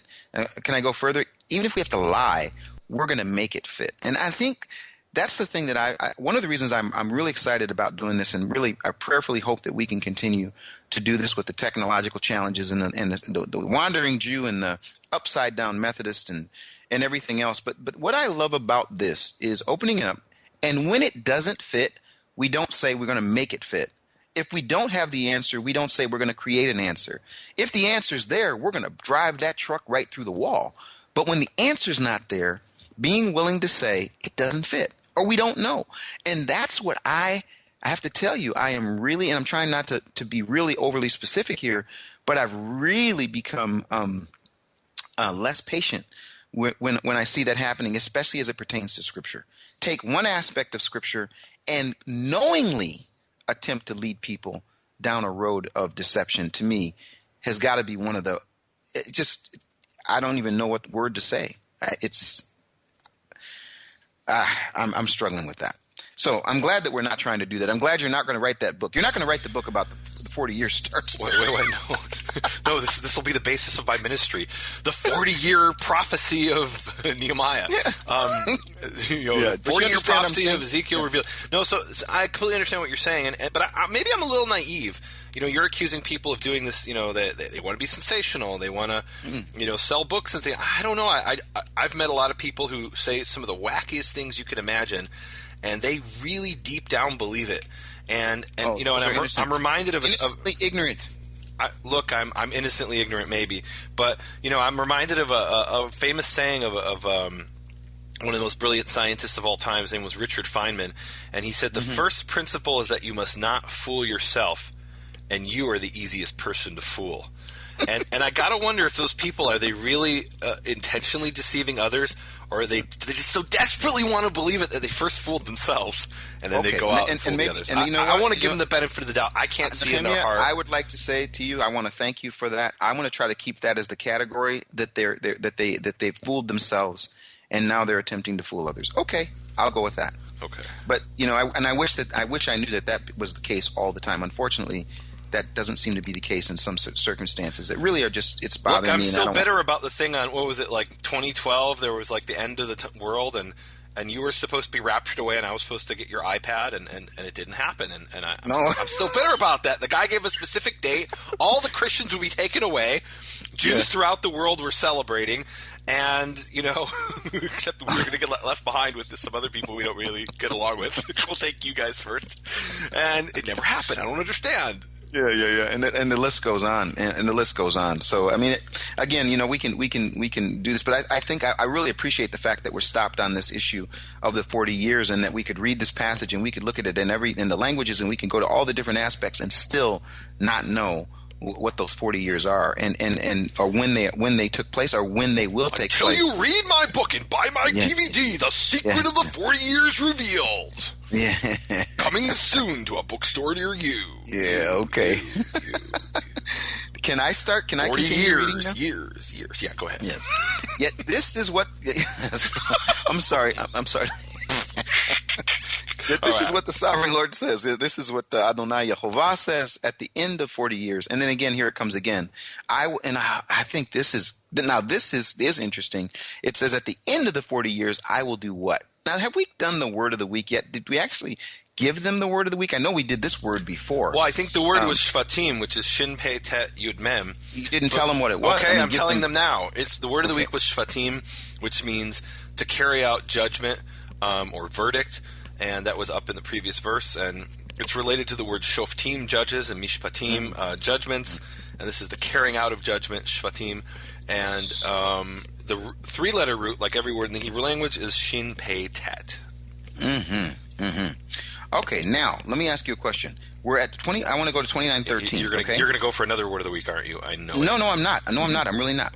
can I go further? Even if we have to lie, we're going to make it fit. And I think that's the thing that one of the reasons I'm really excited about doing this, and really I prayerfully hope that we can continue to do this with the technological challenges and the wandering Jew and the upside down Methodist and everything else. But what I love about this is opening up, and when it doesn't fit, we don't say we're going to make it fit. If we don't have the answer, we don't say we're going to create an answer. If the answer's there, we're going to drive that truck right through the wall. But when the answer's not there, being willing to say it doesn't fit, or we don't know. And that's what I I have to tell you, I am really, and I'm trying not to be really overly specific here, but I've really become less patient when I see that happening, especially as it pertains to Scripture. Take one aspect of Scripture and knowingly attempt to lead people down a road of deception, to me, has got to be one of the I don't even know what word to say. I'm struggling with that. So I'm glad that we're not trying to do that. I'm glad you're not going to write that book. You're not going to write the book about the 40-year starts. Wait, no, this will be the basis of my ministry. The 40-year prophecy of Nehemiah. Yeah. 40-year prophecy of Ezekiel revealed. No, so I completely understand what you're saying, but maybe I'm a little naive. You're accusing people of doing this. They want to be sensational. They want to, sell books and things. I don't know. I've met a lot of people who say some of the wackiest things you could imagine, and they really deep down believe it. And I'm reminded of innocently ignorant. I'm innocently ignorant, maybe, but I'm reminded of a famous saying of one of the most brilliant scientists of all time. His name was Richard Feynman, and he said the first principle is that you must not fool yourself, and you are the easiest person to fool. And I gotta wonder if those people, are they really intentionally deceiving others, or are they just so desperately want to believe it that they first fooled themselves and then they go out and fool the others? I want to give them the benefit of the doubt. I can't see in their heart. I would like to say to you, I want to thank you for that. I want to try to keep that as the category that they fooled themselves and now they're attempting to fool others. Okay, I'll go with that. Okay, but I wish I knew that was the case all the time. Unfortunately, that doesn't seem to be the case in some circumstances that really are just, it's bothering me. I'm still bitter about the thing on, what was it, like 2012, there was like the end of the world, and you were supposed to be raptured away, and I was supposed to get your iPad, and it didn't happen, and I'm still bitter about that. The guy gave a specific date, all the Christians would be taken away, Jews throughout the world were celebrating, and, except we were going to get left behind with some other people we don't really get along with. We'll take you guys first. And it never happened. I don't understand. Yeah, and the list goes on, and the list goes on. So I mean, again, we can do this, but I think I really appreciate the fact that we're stopped on this issue of the 40 years, and that we could read this passage and we could look at it in the languages, and we can go to all the different aspects and still not know what those 40 years are, and or when they took place, or when they will take place. Until you read my book and buy my DVD, The Secret of the 40 Years Revealed. Yeah. Coming soon to a bookstore near you. Yeah, okay. Can I start? Can I continue reading now? Years. Yeah, go ahead. Yes. Yet this is what... I'm sorry. This is what the Sovereign Lord says. This is what Adonai Yehovah says at the end of 40 years. And then again, here it comes again. I think this is interesting. It says at the end of the 40 years, I will do what? Now, have we done the word of the week yet? Did we actually give them the word of the week? I know we did this word before. Well, I think the word was Shvatim, which is Shin Pei Tet Yud Mem. You didn't tell them what it was. Okay, I'm telling them now. It's the word of the week was Shvatim, which means to carry out judgment or verdict. And that was up in the previous verse, and it's related to the word shoftim, judges, and mishpatim, judgments, and this is the carrying out of judgment, shvatim, and the three-letter root, like every word in the Hebrew language, is shin pei tet. Okay, now let me ask you a question. We're at 20. I want to go to 29:13. You're going to go for another word of the week, aren't you? I know. No, I'm not. No, I'm not. I'm really not.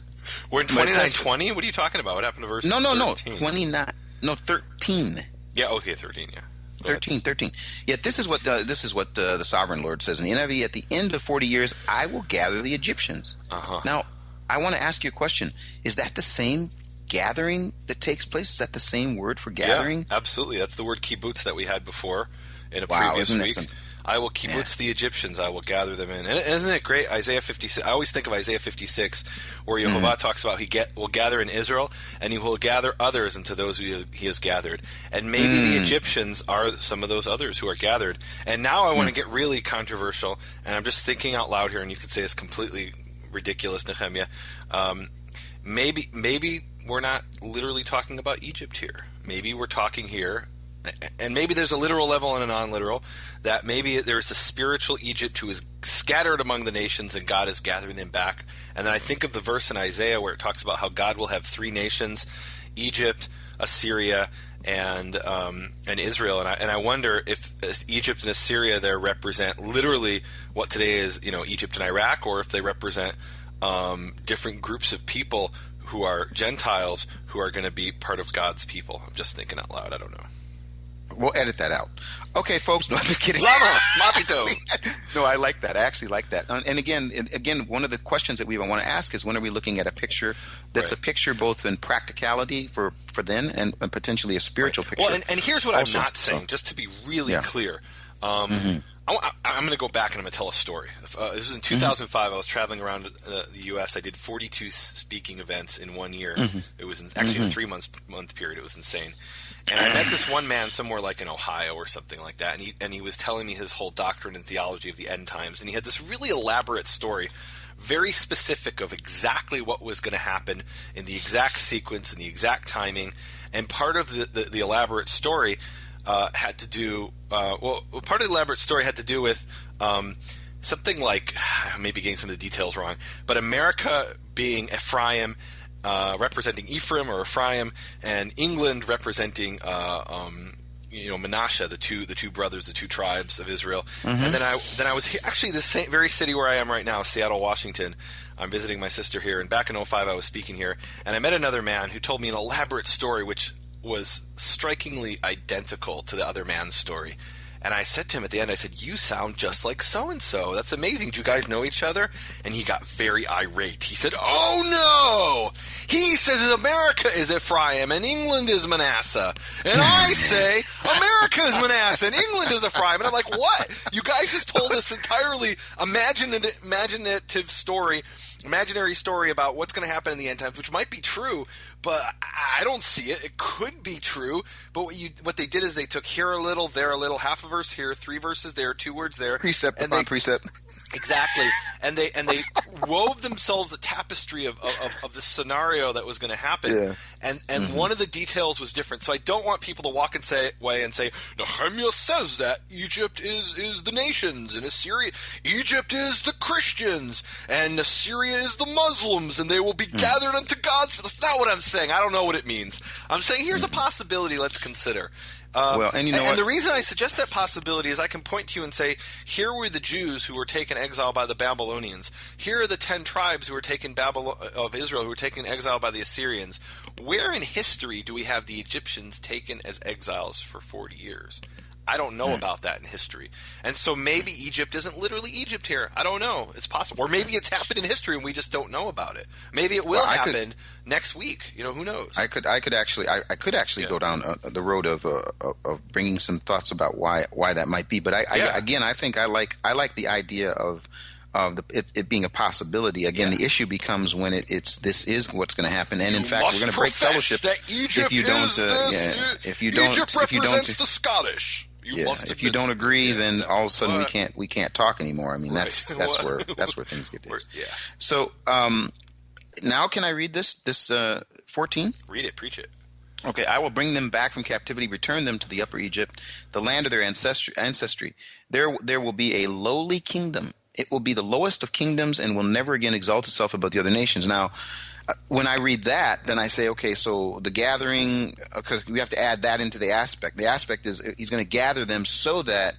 We're in 29:20. What are you talking about? What happened to verse? No. 13? 29. No, 13. Yeah, okay, 13, yeah. 13. Yet this is what the Sovereign Lord says in the NIV. At the end of 40 years, I will gather the Egyptians. Now, I want to ask you a question. Is that the same gathering that takes place? Is that the same word for gathering? Yeah, absolutely. That's the word kibbutz that we had before in a previous week. I will kibbutz the Egyptians. I will gather them in. And isn't it great? Isaiah 56. I always think of Isaiah 56, where Yehovah talks about will gather in Israel, and he will gather others into those who he has gathered. And maybe the Egyptians are some of those others who are gathered. And now I want to get really controversial, and I'm just thinking out loud here, and you could say it's completely ridiculous, Nehemia. Maybe we're not literally talking about Egypt here. Maybe we're talking here, and maybe there's a literal level and a non-literal, that maybe there's a spiritual Egypt who is scattered among the nations and God is gathering them back. And then I think of the verse in Isaiah where it talks about how God will have three nations, Egypt, Assyria, and Israel, and I wonder if Egypt and Assyria there represent literally what today is Egypt and Iraq, or if they represent different groups of people who are Gentiles who are going to be part of God's people. I'm just thinking out loud. I don't know. We'll edit that out. Okay, folks. No, I'm just kidding. Lama, Mapito. No, I like that. I actually like that. And again, one of the questions that we want to ask is, when are we looking at a picture that's a picture both in practicality for then and potentially a spiritual picture? Well, and here's what also, I'm not saying, just to be really clear. I'm going to go back and I'm going to tell a story. This was in 2005. I was traveling around the U.S. I did 42 speaking events in 1 year. It was actually a 3-month period. It was insane. And I met this one man somewhere like in Ohio or something like that, and he was telling me his whole doctrine and theology of the end times. And he had this really elaborate story, very specific of exactly what was going to happen in the exact sequence and the exact timing. And part of the elaborate story had to do part of the elaborate story had to do with something like, I may be getting some of the details wrong, but America being Ephraim, representing Ephraim or Ephraim, and England representing Manasseh, the two brothers, the two tribes of Israel. And then I was actually the same very city where I am right now, Seattle, Washington. I'm visiting my sister here, and back in 2005 I was speaking here, and I met another man who told me an elaborate story which was strikingly identical to the other man's story. And I said to him at the end, I said, "You sound just like so-and-so. That's amazing. Do you guys know each other?" And he got very irate. He said, "Oh, no! He says America is Ephraim and England is Manasseh. And I say America is Manasseh and England is Ephraim." And I'm like, what? You guys just told this entirely imaginative story, imaginary story about what's going to happen in the end times, which might be true, but I don't see it. It could be true, but what they did is they took here a little, there a little, half a verse here, 3 verses there, 2 words there, precept upon precept. Exactly, and they wove themselves a tapestry of the scenario that was going to happen, and one of the details was different. So I don't want people to walk away and say Nehemia says that Egypt is the nations, and Assyria, Egypt is the Christians, and Assyria is the Muslims, and they will be gathered unto God's. That's not what I'm saying. I don't know what it means. I'm saying here's a possibility. Let's consider. And you know what? And the reason I suggest that possibility is I can point to you and say, here were the Jews who were taken exile by the Babylonians. Here are the 10 tribes who were taken of Israel who were taken exile by the Assyrians. Where in history do we have the Egyptians taken as exiles for 40 years? I don't know about that in history. And so maybe Egypt isn't literally Egypt here. I don't know. It's possible. Or maybe it's happened in history and we just don't know about it. Maybe it will happen next week. Who knows? I could actually go down the road of bringing some thoughts about why that might be. But I think I like the idea of it being a possibility. Again, the issue becomes when this is what's going to happen, and in fact, we're going to break fellowship if you don't. Egypt represents the Scottish. If you don't agree, then all of a sudden we can't talk anymore. I mean, that's where things get this. Yeah. So now can I read this 14? Read it, preach it. Okay, I will bring them back from captivity, return them to the Upper Egypt, the land of their ancestry. There will be a lowly kingdom. It will be the lowest of kingdoms and will never again exalt itself above the other nations. Now, when I read that, then I say, okay, so the gathering, because we have to add that into the aspect. The aspect is he's going to gather them so that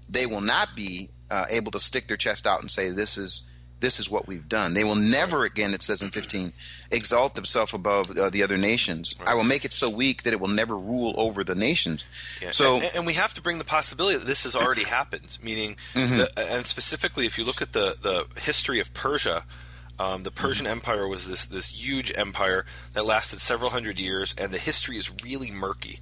they will not be able to stick their chest out and say, this is what we've done. They will never again, it says in 15, exalt themselves above the other nations. Right. I will make it so weak that it will never rule over the nations. Yeah. So, and we have to bring the possibility that this has already happened, meaning, and specifically if you look at the history of Persia, the Persian Empire was this huge empire that lasted several hundred years, and the history is really murky.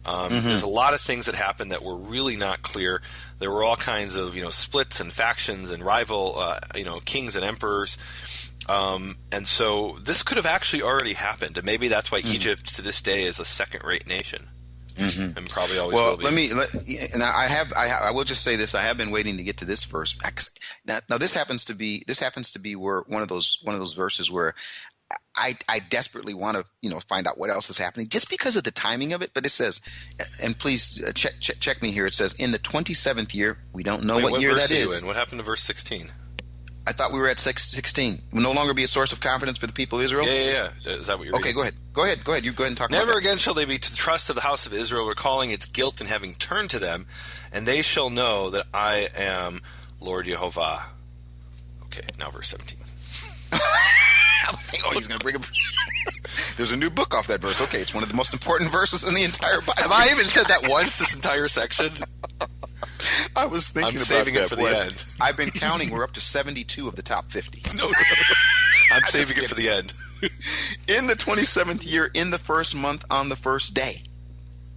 There's a lot of things that happened that were really not clear. There were all kinds of splits and factions and rival kings and emperors, and so this could have actually already happened, and maybe that's why Egypt to this day is a second-rate nation, and probably always will be. I will just say this: I have been waiting to get to this verse. Now this happens to be where one of those verses where I desperately want to find out what else is happening just because of the timing of it. But it says, and please check me here. It says in the 27th year. We don't know what year that is. What happened to verse 16? I thought we were at 16. Will no longer be a source of confidence for the people of Israel? Yeah. Is that what you're reading? Okay, go ahead. You go ahead and talk about that. Never again shall they be to the trust of the house of Israel, recalling its guilt and having turned to them, and they shall know that I am Lord Yehovah. Okay, now verse 17. He's going to bring up... There's a new book off that verse. Okay, it's one of the most important verses in the entire Bible. Have I even said that once this entire section? I was thinking I'm saving it for the end. I've been counting. We're up to 72 of the top 50. No. I'm saving it for the end. In the 27th year, in the first month, on the first day.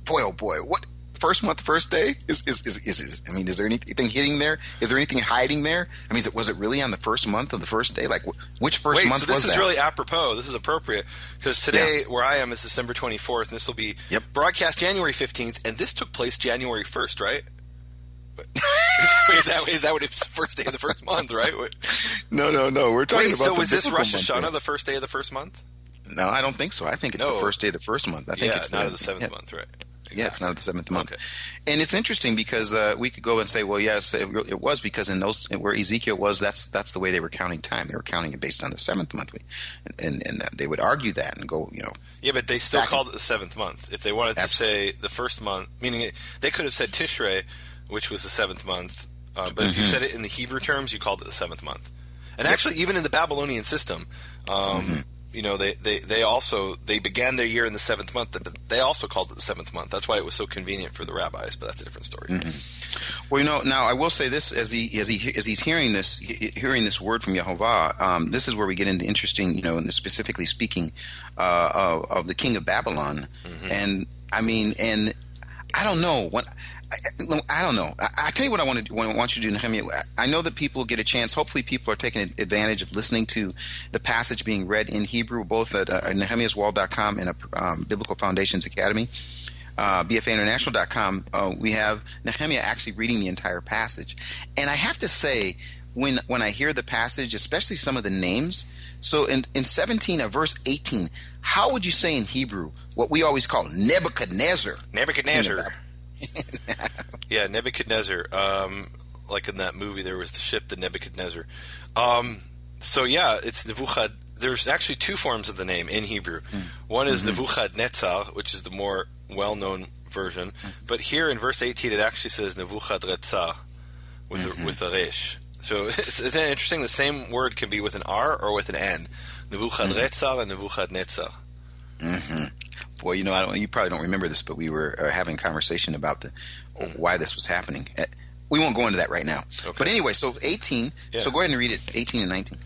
Boy, oh boy, what? First month, first day? Is there anything hitting there? Is there anything hiding there? I mean, was it really on the first month of the first day? Like, which first month was that? This is really apropos. This is appropriate. Because today, where I am, is December 24th, and this will be broadcast January 15th, and this took place January 1st, right? Is that what it's first day of the first month, right? No. We're talking about. So was this Rosh Hashanah the first day of the first month? No, I don't think so. I think it's the first day of the first month. I think it's not of the seventh month, right? Exactly. Yeah, it's not the seventh month. Okay. And it's interesting because we could go and say, well, yes, it was because in those where Ezekiel was, that's the way they were counting time. They were counting it based on the seventh month, and they would argue that and go, Yeah, but they still called it the seventh month. If they wanted to say the first month, meaning they could have said Tishrei, which was the seventh month. But if you said it in the Hebrew terms, you called it the seventh month. And actually, even in the Babylonian system, they began their year in the seventh month, but they also called it the seventh month. That's why it was so convenient for the rabbis. But that's a different story. Mm-hmm. Well, now I will say this: as he's hearing this word from Yehovah, this is where we get into interesting, specifically speaking of the king of Babylon, and I don't know what. I don't know. I tell you what I want you to do, Nehemia. I know that people get a chance. Hopefully, people are taking advantage of listening to the passage being read in Hebrew, both at nehemiaswall.com and at Biblical Foundations Academy, bfainternational.com. We have Nehemia actually reading the entire passage, and I have to say, when I hear the passage, especially some of the names. So in 17 of verse 18, how would you say in Hebrew what we always call Nebuchadnezzar? Nebuchadnezzar. Yeah, Nebuchadnezzar. Like in that movie, there was the ship, the Nebuchadnezzar. It's Nebuchad. There's actually two forms of the name in Hebrew. One is Nebuchadnezzar, which is the more well-known version. But here in verse 18, it actually says Nebuchadrezzar with a resh. So isn't it interesting? The same word can be with an R or with an N. Nebuchadrezzar and Nebuchadnezzar. Boy, you probably don't remember this, but we were having a conversation about why this was happening. We won't go into that right now. Okay. But anyway, so 18. Yeah. So go ahead and read it, 18 and 19.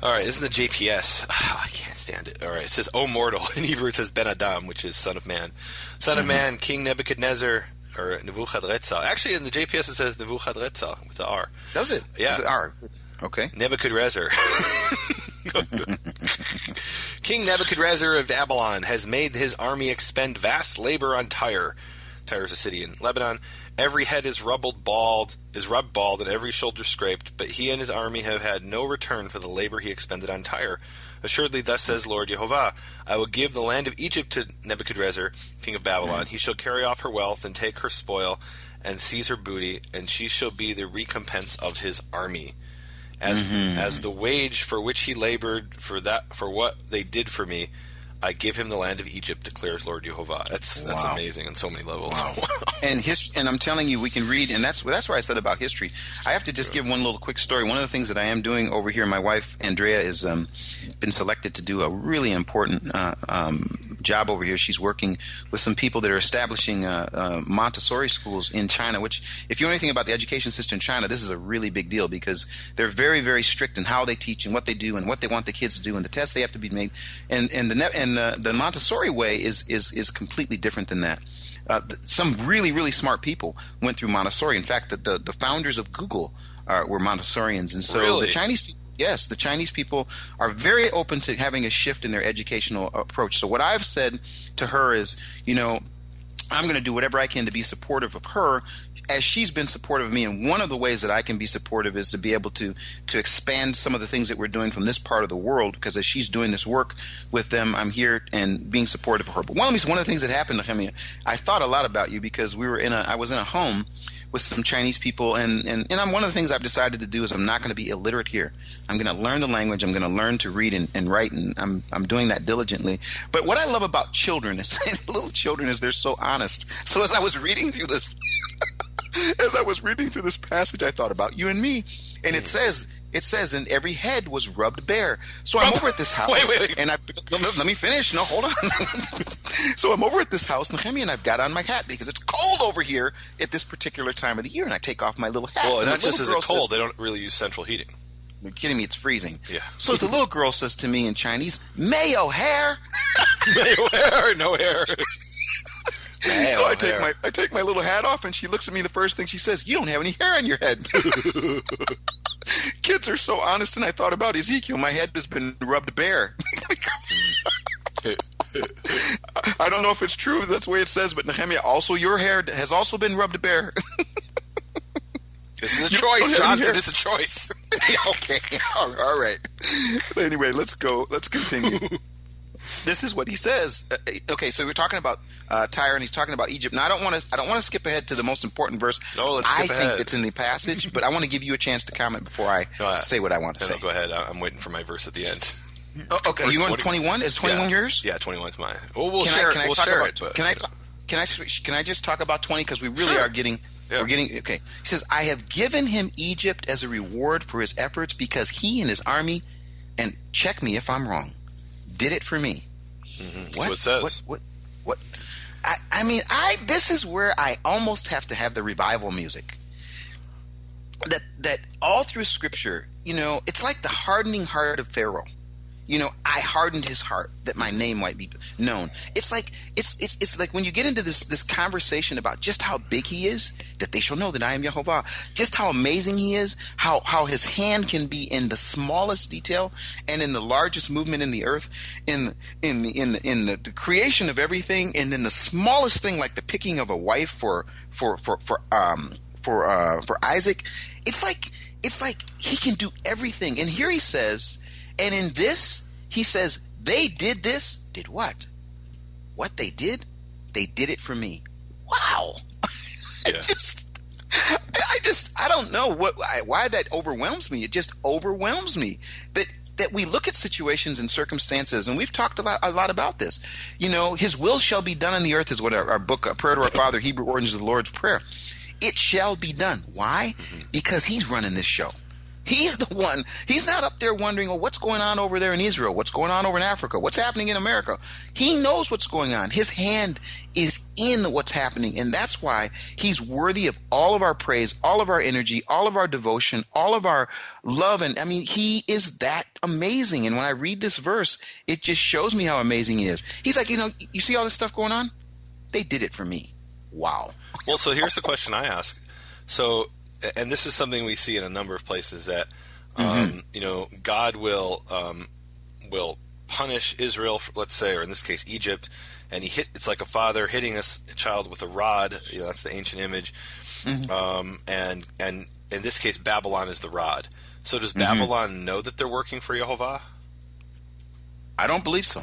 All right, this is the JPS. I can't stand it. All right, it says, "O mortal." In Hebrew, it says Ben Adam, which is son of man. Son of man, King Nebuchadnezzar, or Nebuchadrezzar. Actually, in the JPS, it says Nebuchadrezzar with the R. Does it? Yeah. Is it R? Okay. Nebuchadrezzar. King Nebuchadrezzar of Babylon has made his army expend vast labor on Tyre. Tyre is a city in Lebanon. Every head is rubbed bald, and every shoulder scraped. But he and his army have had no return for the labor he expended on Tyre. Assuredly, thus says Lord Yehovah, I will give the land of Egypt to Nebuchadrezzar, king of Babylon. He shall carry off her wealth and take her spoil and seize her booty, and she shall be the recompense of his army. As the wage for which he labored for what they did for me, I give him the land of Egypt, declares Lord Yehovah. That's amazing on so many levels. Wow. And I'm telling you, we can read, and that's what I said about history. I have to just give one little quick story. One of the things that I am doing over here, my wife Andrea has been selected to do a really important job over here. She's working with some people that are establishing Montessori schools in China, which, if you know anything about the education system in China, this is a really big deal because they're very, very strict in how they teach and what they do and what they want the kids to do and the tests they have to be made. And the Montessori way is completely different than that. Some really, really smart people went through Montessori. In fact, the founders of Google were Montessorians, and so the Chinese people. Yes, the Chinese people are very open to having a shift in their educational approach. So what I've said to her is, I'm going to do whatever I can to be supportive of her as she's been supportive of me. And one of the ways that I can be supportive is to be able to expand some of the things that we're doing from this part of the world, because as she's doing this work with them, I'm here and being supportive of her. But one of the things that happened, Nehemia, I thought a lot about you because I was in a home with some Chinese people, and I'm one of the things I've decided to do is I'm not going to be illiterate here. I'm going to learn the language. I'm going to learn to read and write, and I'm doing that diligently. But what I love about children is little children is they're so honest. So as I was reading through this, passage, I thought about you and me, and it says, and every head was rubbed bare. So I'm over at this house. Wait. And let me finish. No, hold on. So I'm over at this house, Nehemia, and I've got on my hat because it's cold over here at this particular time of the year, and I take off my little hat. Well, and not just is it cold, says, they don't really use central heating. You're kidding me, it's freezing. Yeah. So the little girl says to me in Chinese, mayo hair. Mayo hair, no hair. So I take my little hat off, and she looks at me. The first thing she says, "You don't have any hair on your head." Kids are so honest, and I thought about Ezekiel. My head has been rubbed bare. I don't know if it's true. That's the way it says, but Nehemia, also your hair has also been rubbed bare. This is a choice, Johnson. It's a choice. Okay, all right. Anyway, let's go. Let's continue. This is what he says. Okay, so we're talking about Tyre, and he's talking about Egypt. Now, I don't want to skip ahead to the most important verse. No, let's skip ahead. I think it's in the passage, but I want to give you a chance to comment before I say what I want to say. No, go ahead. I'm waiting for my verse at the end. Oh, okay, you want 21? Is 21 yours? Yeah, 21 is mine. Well, we'll share it. Can I just talk about 20 because we really are getting. Yeah. We're getting okay. He says, "I have given him Egypt as a reward for his efforts because he and his army, and check me if I'm wrong, did it for me." Mm-hmm. That's what it says. What? I mean, this is where I almost have to have the revival music. That all through Scripture, it's like the hardening heart of Pharaoh. I hardened his heart that my name might be known. It's like it's like when you get into this conversation about just how big he is, that they shall know that I am Jehovah. Just how amazing he is, how his hand can be in the smallest detail and in the largest movement in the earth, in the creation of everything, and then the smallest thing like the picking of a wife for Isaac. It's like he can do everything. And here he says. And in this, he says, they did this. Did what? What they did? They did it for me. Wow. Yeah. I don't know why that overwhelms me. It just overwhelms me that we look at situations and circumstances, and we've talked a lot about this. His will shall be done on the earth is what our book, Prayer to Our Father, Hebrew Origins of the Lord's Prayer. It shall be done. Why? Mm-hmm. Because he's running this show. He's the one. He's not up there wondering, what's going on over there in Israel? What's going on over in Africa? What's happening in America? He knows what's going on. His hand is in what's happening, and that's why he's worthy of all of our praise, all of our energy, all of our devotion, all of our love. And I mean, he is that amazing. And when I read this verse, it just shows me how amazing he is. He's like, you see all this stuff going on? They did it for me. Wow. Well, so here's the question I ask. So, and this is something we see in a number of places that, God will punish Israel, let's say, or in this case Egypt, and it's like a father hitting a child with a rod. That's the ancient image, and in this case Babylon is the rod. So does Babylon know that they're working for Jehovah? I don't believe so.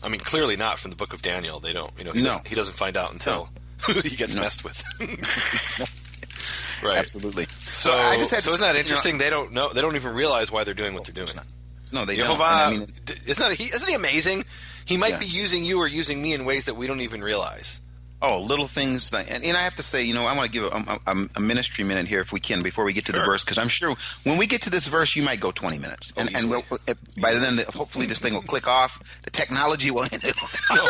I mean, clearly not from the book of Daniel. They don't. He doesn't find out until he gets messed with. Right. Absolutely. So isn't that interesting? They don't know. They don't even realize why they're doing what they're doing. No, they don't. Isn't he amazing? He might be using you or using me in ways that we don't even realize. Oh, little things. And I have to say, I want to give a ministry minute here if we can before we get to the verse, because I'm sure when we get to this verse, you might go 20 minits. And by then, hopefully this thing will click off. The technology will end it. No.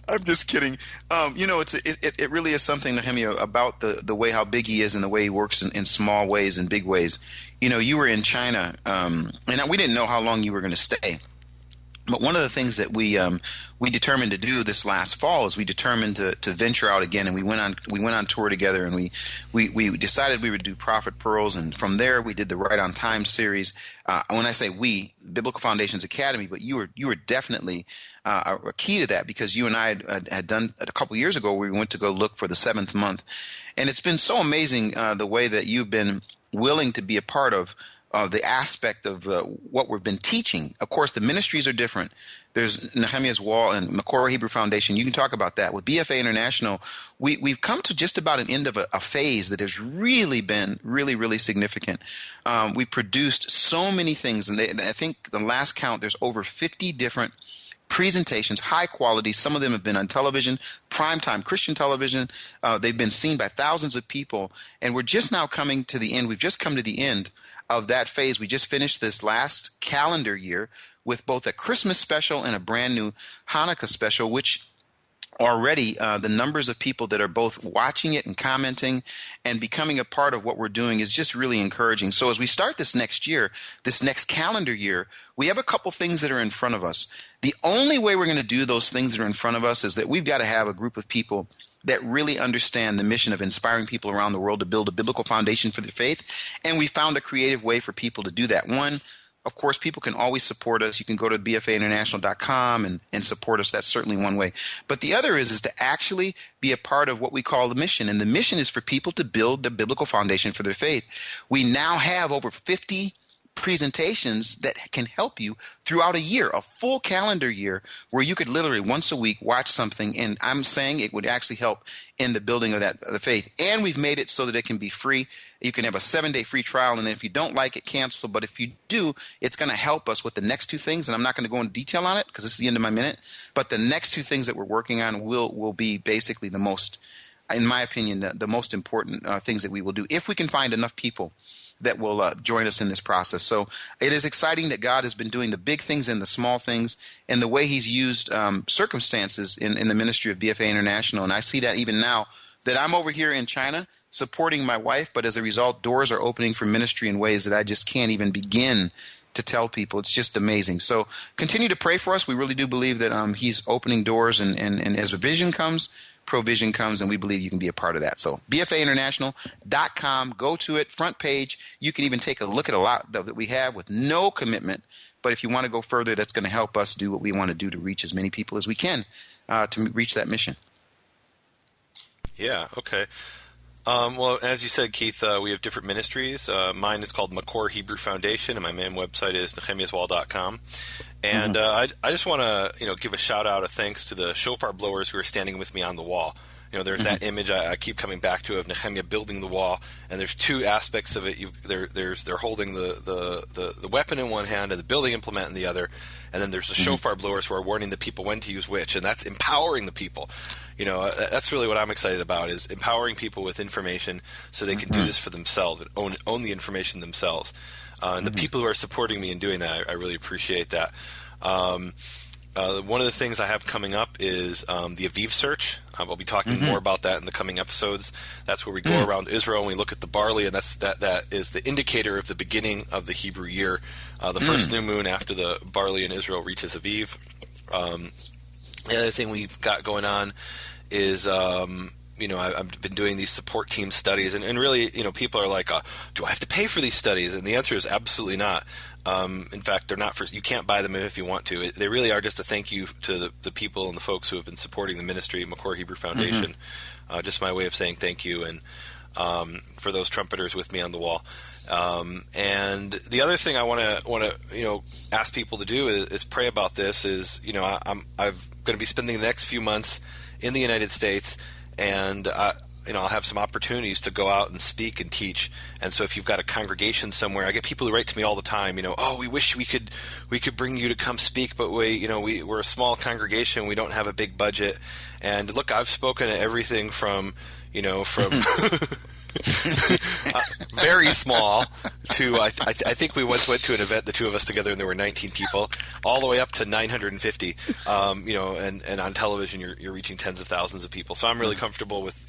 I'm just kidding. It really is something, Nehemia, about the way how big he is and the way he works in small ways and big ways. You were in China, and we didn't know how long you were going to stay. But one of the things that we determined to do this last fall is we determined to venture out again, and we went on tour together, and we decided we would do Prophet Pearls, and from there we did the Right on Time series. When I say we, Biblical Foundations Academy, but you were definitely a key to that, because you and I had done a couple years ago. We went to go look for the 7th month, and it's been so amazing the way that you've been willing to be a part of the aspect of what we've been teaching. Of course, the ministries are different. There's Nehemia's Wall and Makor Hebrew Foundation. You can talk about that. With BFA International, we've come to just about an end of a phase that has really been really significant. We produced so many things, and I think the last count, there's over 50 different presentations, high quality. Some of them have been on television, primetime Christian television. They've been seen by thousands of people, and we're just now coming to the end. We've just come to the end of that phase. We just finished this last calendar year with both a Christmas special and a brand new Hanukkah special, which already the numbers of people that are both watching it and commenting and becoming a part of what we're doing is just really encouraging. So as we start this next year, this next calendar year, we have a couple things that are in front of us. The only way we're going to do those things that are in front of us is that we've got to have a group of people that really understand the mission of inspiring people around the world to build a biblical foundation for their faith. And we found a creative way for people to do that. One, of course, people can always support us. You can go to bfainternational.com and support us. That's certainly one way. But the other is to actually be a part of what we call the mission. And the mission is for people to build the biblical foundation for their faith. We now have over 50 presentations that can help you throughout a year, a full calendar year, where you could literally once a week watch something, and I'm saying it would actually help in the building of the faith. And we've made it so that it can be free. You can have a 7-day free trial, and if you don't like it, cancel. But if you do, it's going to help us with the next two things, and I'm not going to go into detail on it because this is the end of my minute. But the next two things that we're working on will be basically the most, in my opinion, the most important things that we will do if we can find enough people that will join us in this process. So it is exciting that God has been doing the big things and the small things, and the way he's used circumstances in the ministry of BFA International. And I see that even now that I'm over here in China supporting my wife, but as a result, doors are opening for ministry in ways that I just can't even begin to tell people. It's just amazing. So continue to pray for us. We really do believe that he's opening doors, and as a vision comes, provision comes, and we believe you can be a part of that. So bfainternational.com, go to it, front page. You can even take a look at a lot that we have with no commitment. But if you want to go further, that's going to help us do what we want to do to reach as many people as we can to reach that mission. Yeah, okay. Well, as you said, Keith, we have different ministries. Mine is called Makor Hebrew Foundation, and my main website is nehemiaswall.com. And I just want to give a shout-out of thanks to the shofar blowers who are standing with me on the wall. There's that image I keep coming back to of Nehemia building the wall, and there's two aspects of it. They're holding the weapon in one hand and the building implement in the other, and then there's the shofar blowers who are warning the people when to use which, and that's empowering the people. That's really what I'm excited about, is empowering people with information so they can do this for themselves and own the information themselves. And the people who are supporting me in doing that, I really appreciate that. One of the things I have coming up is the Aviv Search. I'll be talking more about that in the coming episodes. That's where we go around Israel and we look at the barley, and that is the indicator of the beginning of the Hebrew year. The first new moon after the barley in Israel reaches Aviv. The other thing we've got going on is I've been doing these support team studies, and really, people are like, do I have to pay for these studies? And the answer is absolutely not. In fact, they're not you can't buy them if you want to. They really are just a thank you to the people and the folks who have been supporting the ministry, Makor Hebrew Foundation. Just my way of saying thank you, and for those trumpeters with me on the wall. And the other thing I want to ask people to do is pray about this. I'm going to be spending the next few months in the United States, and I'll have some opportunities to go out and speak and teach. And so if you've got a congregation somewhere, I get people who write to me all the time, we wish we could bring you to come speak, but we're a small congregation, we don't have a big budget. And look, I've spoken to everything from very small to I think we once went to an event, the two of us together, and there were 19 people, all the way up to 950. And on television you're reaching tens of thousands of people. So I'm really comfortable with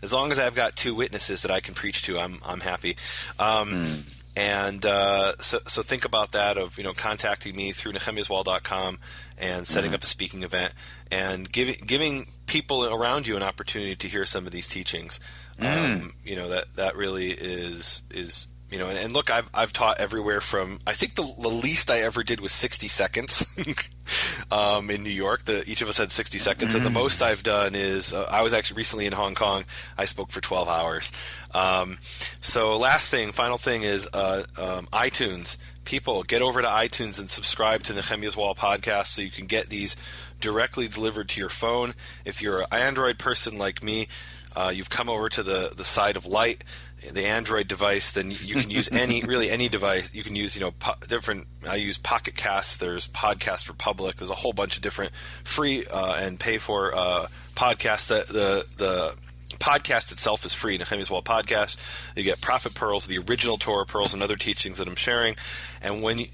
as long as I've got two witnesses that I can preach to, I'm happy. And so think about that, of contacting me through nehemiaswall.com and setting up a speaking event and giving people around you an opportunity to hear some of these teachings. That really is and look, I've taught everywhere from, I think the least I ever did was 60 seconds in New York. Each of us had 60 seconds, and the most I've done is, I was actually recently in Hong Kong. I spoke for 12 hours. So final thing is iTunes. People, get over to iTunes and subscribe to Nehemia's Wall podcast so you can get these directly delivered to your phone. If you're an Android person like me, you've come over to the side of light, the Android device, then you can use any device. You can use, different, I use Pocket Casts, there's Podcast Republic, there's a whole bunch of different free and pay for podcasts. The podcast itself is free, Nehemia's Wall podcast. You get Prophet Pearls, the original Torah Pearls, and other teachings that I'm sharing. And and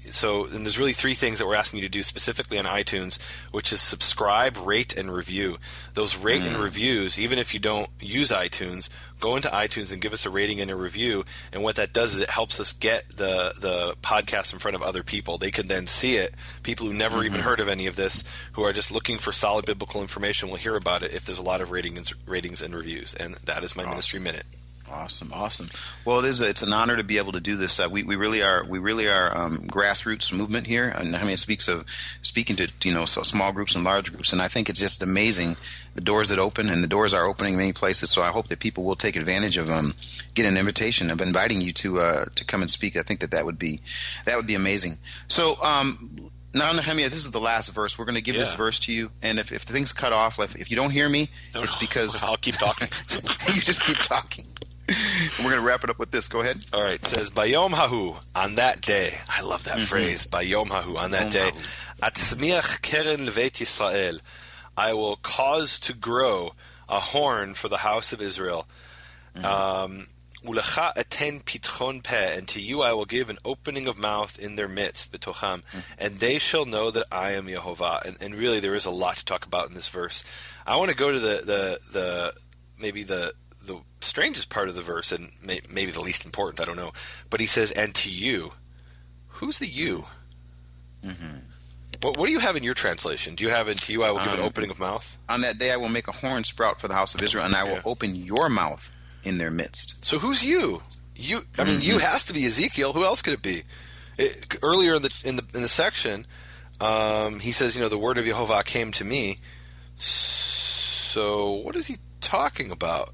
there's really three things that we're asking you to do specifically on iTunes, which is subscribe, rate, and review. Those rate and reviews, even if you don't use iTunes, go into iTunes and give us a rating and a review. And what that does is it helps us get the podcast in front of other people. They can then see it. People who never even heard of any of this, who are just looking for solid biblical information, will hear about it if there's a lot of ratings and reviews. And that is my Ministry Minute. Awesome. Well, it's an honor to be able to do this. We really are grassroots movement here. Nehemia speaking to so small groups and large groups, and I think it's just amazing the doors that open, and the doors are opening in many places. So I hope that people will take advantage of get an invitation of inviting you to come and speak. I think that would be amazing. So. Now, Nehemia, this is the last verse. We're going to give this verse to you, and if things cut off, if you don't hear me, it's because I'll keep talking. You just keep talking. And we're going to wrap it up with this. Go ahead. All right. It says, Bayom Hahu, on that day. I love that phrase. Bayom Hahu, on that day. Atzmiach keren levet Yisrael. I will cause to grow a horn for the house of Israel. Ulecha aten pitchon peh, and to you I will give an opening of mouth in their midst, betocham, and they shall know that I am Yehovah. And really, there is a lot to talk about in this verse. I want to go to the maybe the strangest part of the verse, and maybe the least important. I don't know, but he says, "And to you." Who's the you? What do you have in your translation? Do you have, "And to you I will give an opening of mouth"? On that day I will make a horn sprout for the house of Israel, and I will open your mouth in their midst. So who's you? You, I mean, you has to be Ezekiel. Who else could it be? Earlier in the section, he says, the word of Yehovah came to me. So what is he talking about?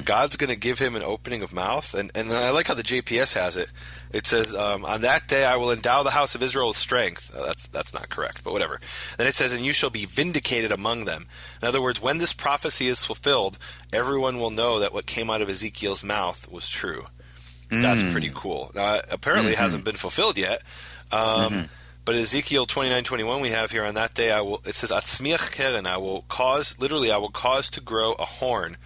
God's going to give him an opening of mouth, and I like how the JPS has it. It says, "On that day I will endow the house of Israel with strength." That's not correct, but whatever. Then it says, "And you shall be vindicated among them." In other words, when this prophecy is fulfilled, everyone will know that what came out of Ezekiel's mouth was true. That's pretty cool. Now, apparently it hasn't been fulfilled yet. But Ezekiel 29:21 we have here, on that day it says, "Atzmiach keren," I will cause to grow a horn.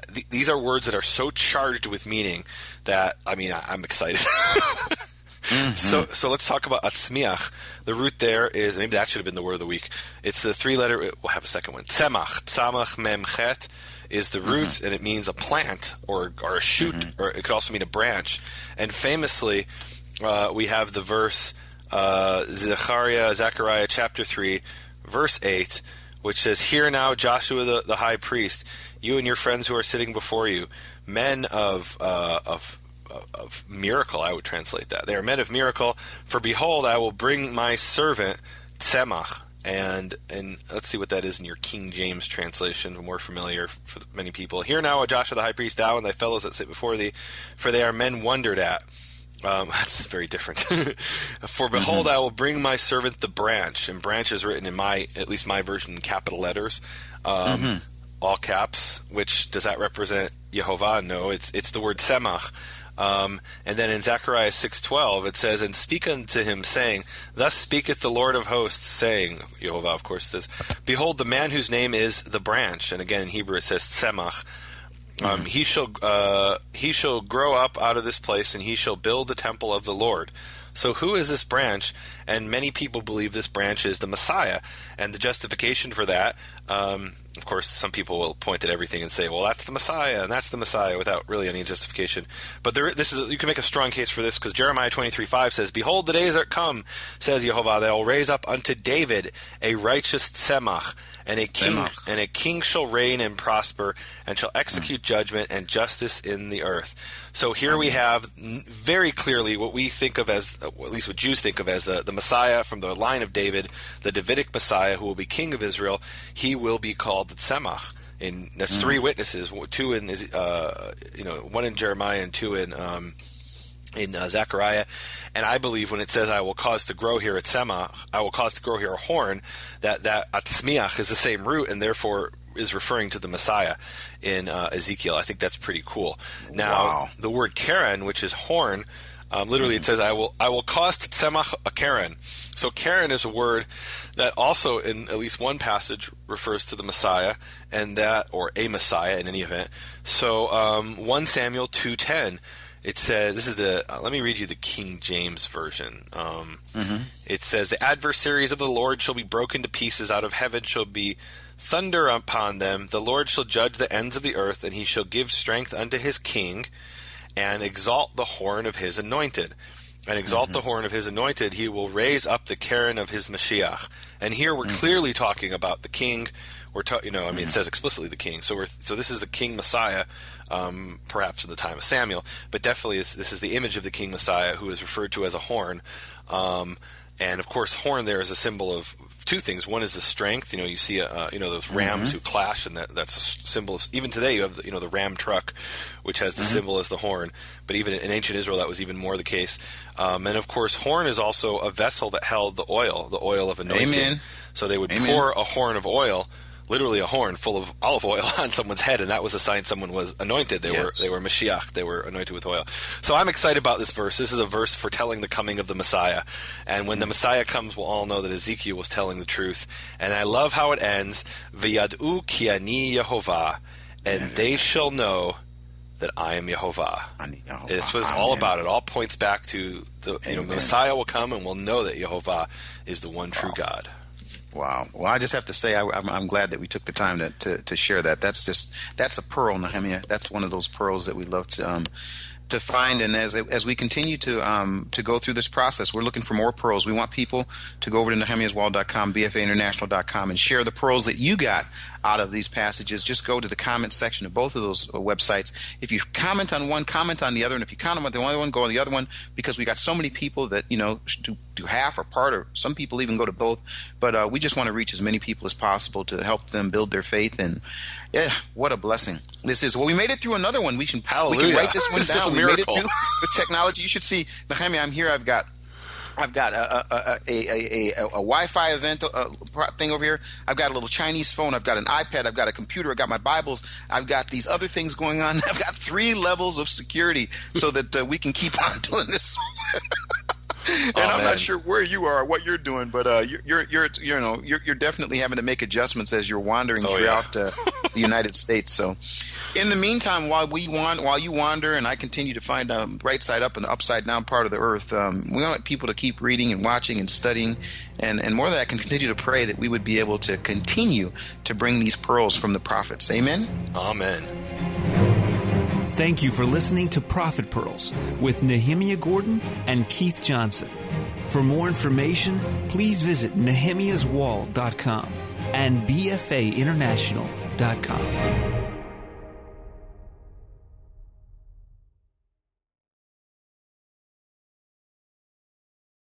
These are words that are so charged with meaning that, I'm excited. So let's talk about atzmiach. The root there is, maybe that should have been the word of the week. It's the three-letter, we'll have a second one. Tzemach, tzamach mem chet is the root, and it means a plant or a shoot, or it could also mean a branch. And famously, we have the verse, Zechariah chapter 3, verse 8, which says, "Hear now, Joshua the high priest, you and your friends who are sitting before you, men of miracle," I would translate that. They are men of miracle, "for behold, I will bring my servant Tzemach." And let's see what that is in your King James translation, more familiar for many people. "Hear now, O Joshua the high priest, thou and thy fellows that sit before thee, for they are men wondered at." That's very different. "For behold, I will bring my servant the branch," and branch is written in at least my version, in capital letters, all caps. Which does that represent Yehovah? No, it's the word Tzemach. And then in Zechariah 6:12 it says, "And speak unto him, saying, Thus speaketh the Lord of hosts, saying," Yehovah of course says, "Behold, the man whose name is the branch," and again in Hebrew it says Tzemach. He shall grow up out of this place, and he shall build the temple of the Lord." So who is this branch? And many people believe this branch is the Messiah. And the justification for that, Of course, some people will point at everything and say, well, that's the Messiah, and that's the Messiah, without really any justification. But you can make a strong case for this, because Jeremiah 23:5 says, "Behold, the days are come, says Yehovah, that I will raise up unto David a righteous tzemach, and a king shall reign and prosper, and shall execute judgment and justice in the earth." So here we have very clearly what we think of as, at least what Jews think of as the Messiah from the line of David, the Davidic Messiah who will be king of Israel. He will be called the Tzemach. And that's three witnesses, two in one in Jeremiah and two in Zechariah. And I believe when it says, "I will cause to grow here a tzemach," I will cause to grow here a horn, that atzmiach is the same root, and therefore is referring to the Messiah in Ezekiel. I think that's pretty cool. Now, the word keren, which is horn, literally it says, I will cause to tzemach a keren. So keren is a word that also in at least one passage refers to the Messiah, or a Messiah in any event. So 1 Samuel 2:10, it says, let me read you the King James Version. It says, "The adversaries of the Lord shall be broken to pieces, out of heaven shall be thunder upon them. The Lord shall judge the ends of the earth, and he shall give strength unto his king, and exalt the horn of his anointed. And exalt the horn of his anointed, he will raise up the keren of his Mashiach." And here we're clearly talking about the king. It says explicitly the king. So this is the King Messiah, perhaps in the time of Samuel, but definitely this is the image of the King Messiah, who is referred to as a horn. And of course, horn there is a symbol of two things. One is the strength. You see, those rams who clash, and that's a symbol. Even today, you have the ram truck, which has the symbol as the horn. But even in ancient Israel, that was even more the case. And of course, horn is also a vessel that held the oil of anointing. Amen. So they would pour a horn of oil, literally a horn full of olive oil, on someone's head, and that was a sign someone was anointed. They were Mashiach. They were anointed with oil. So I'm excited about this verse. This is a verse foretelling the coming of the Messiah. And when the Messiah comes, we'll all know that Ezekiel was telling the truth. And I love how it ends, "V'yad'u ki ani Yehovah," and they shall know that I am Yehovah. This was all about it. All points back to the Messiah will come, and we'll know that Yehovah is the one true God. Wow. Well, I just have to say I'm glad that we took the time to share that. That's a pearl, Nehemia. That's one of those pearls that we love to find. And as we continue to go through this process, we're looking for more pearls. We want people to go over to nehemiaswall.com, bfainternational.com, and share the pearls that you got out of these passages. Just go to the comment section of both of those websites. If you comment on one, comment on the other, and if you comment on the one, go on the other one, because we got so many people that do half or part, or some people even go to both. But we just want to reach as many people as possible to help them build their faith. And yeah, what a blessing this is. Well, we made it through another one. We can write this one down. We made it through the technology. You should see, Nehemia, I'm here. I've got a Wi-Fi event thing over here. I've got a little Chinese phone. I've got an iPad. I've got a computer. I've got my Bibles. I've got these other things going on. I've got 3 levels of security so that we can keep on doing this. I'm not sure where you are, what you're doing, but you're definitely having to make adjustments as you're wandering throughout the United States. So, in the meantime, while you wander, and I continue to find right side up and the upside down part of the earth, we want people to keep reading and watching and studying, and more than that, can continue to pray that we would be able to continue to bring these pearls from the prophets. Amen. Amen. Thank you for listening to Prophet Pearls with Nehemia Gordon and Keith Johnson. For more information, please visit nehemiaswall.com and bfainternational.com.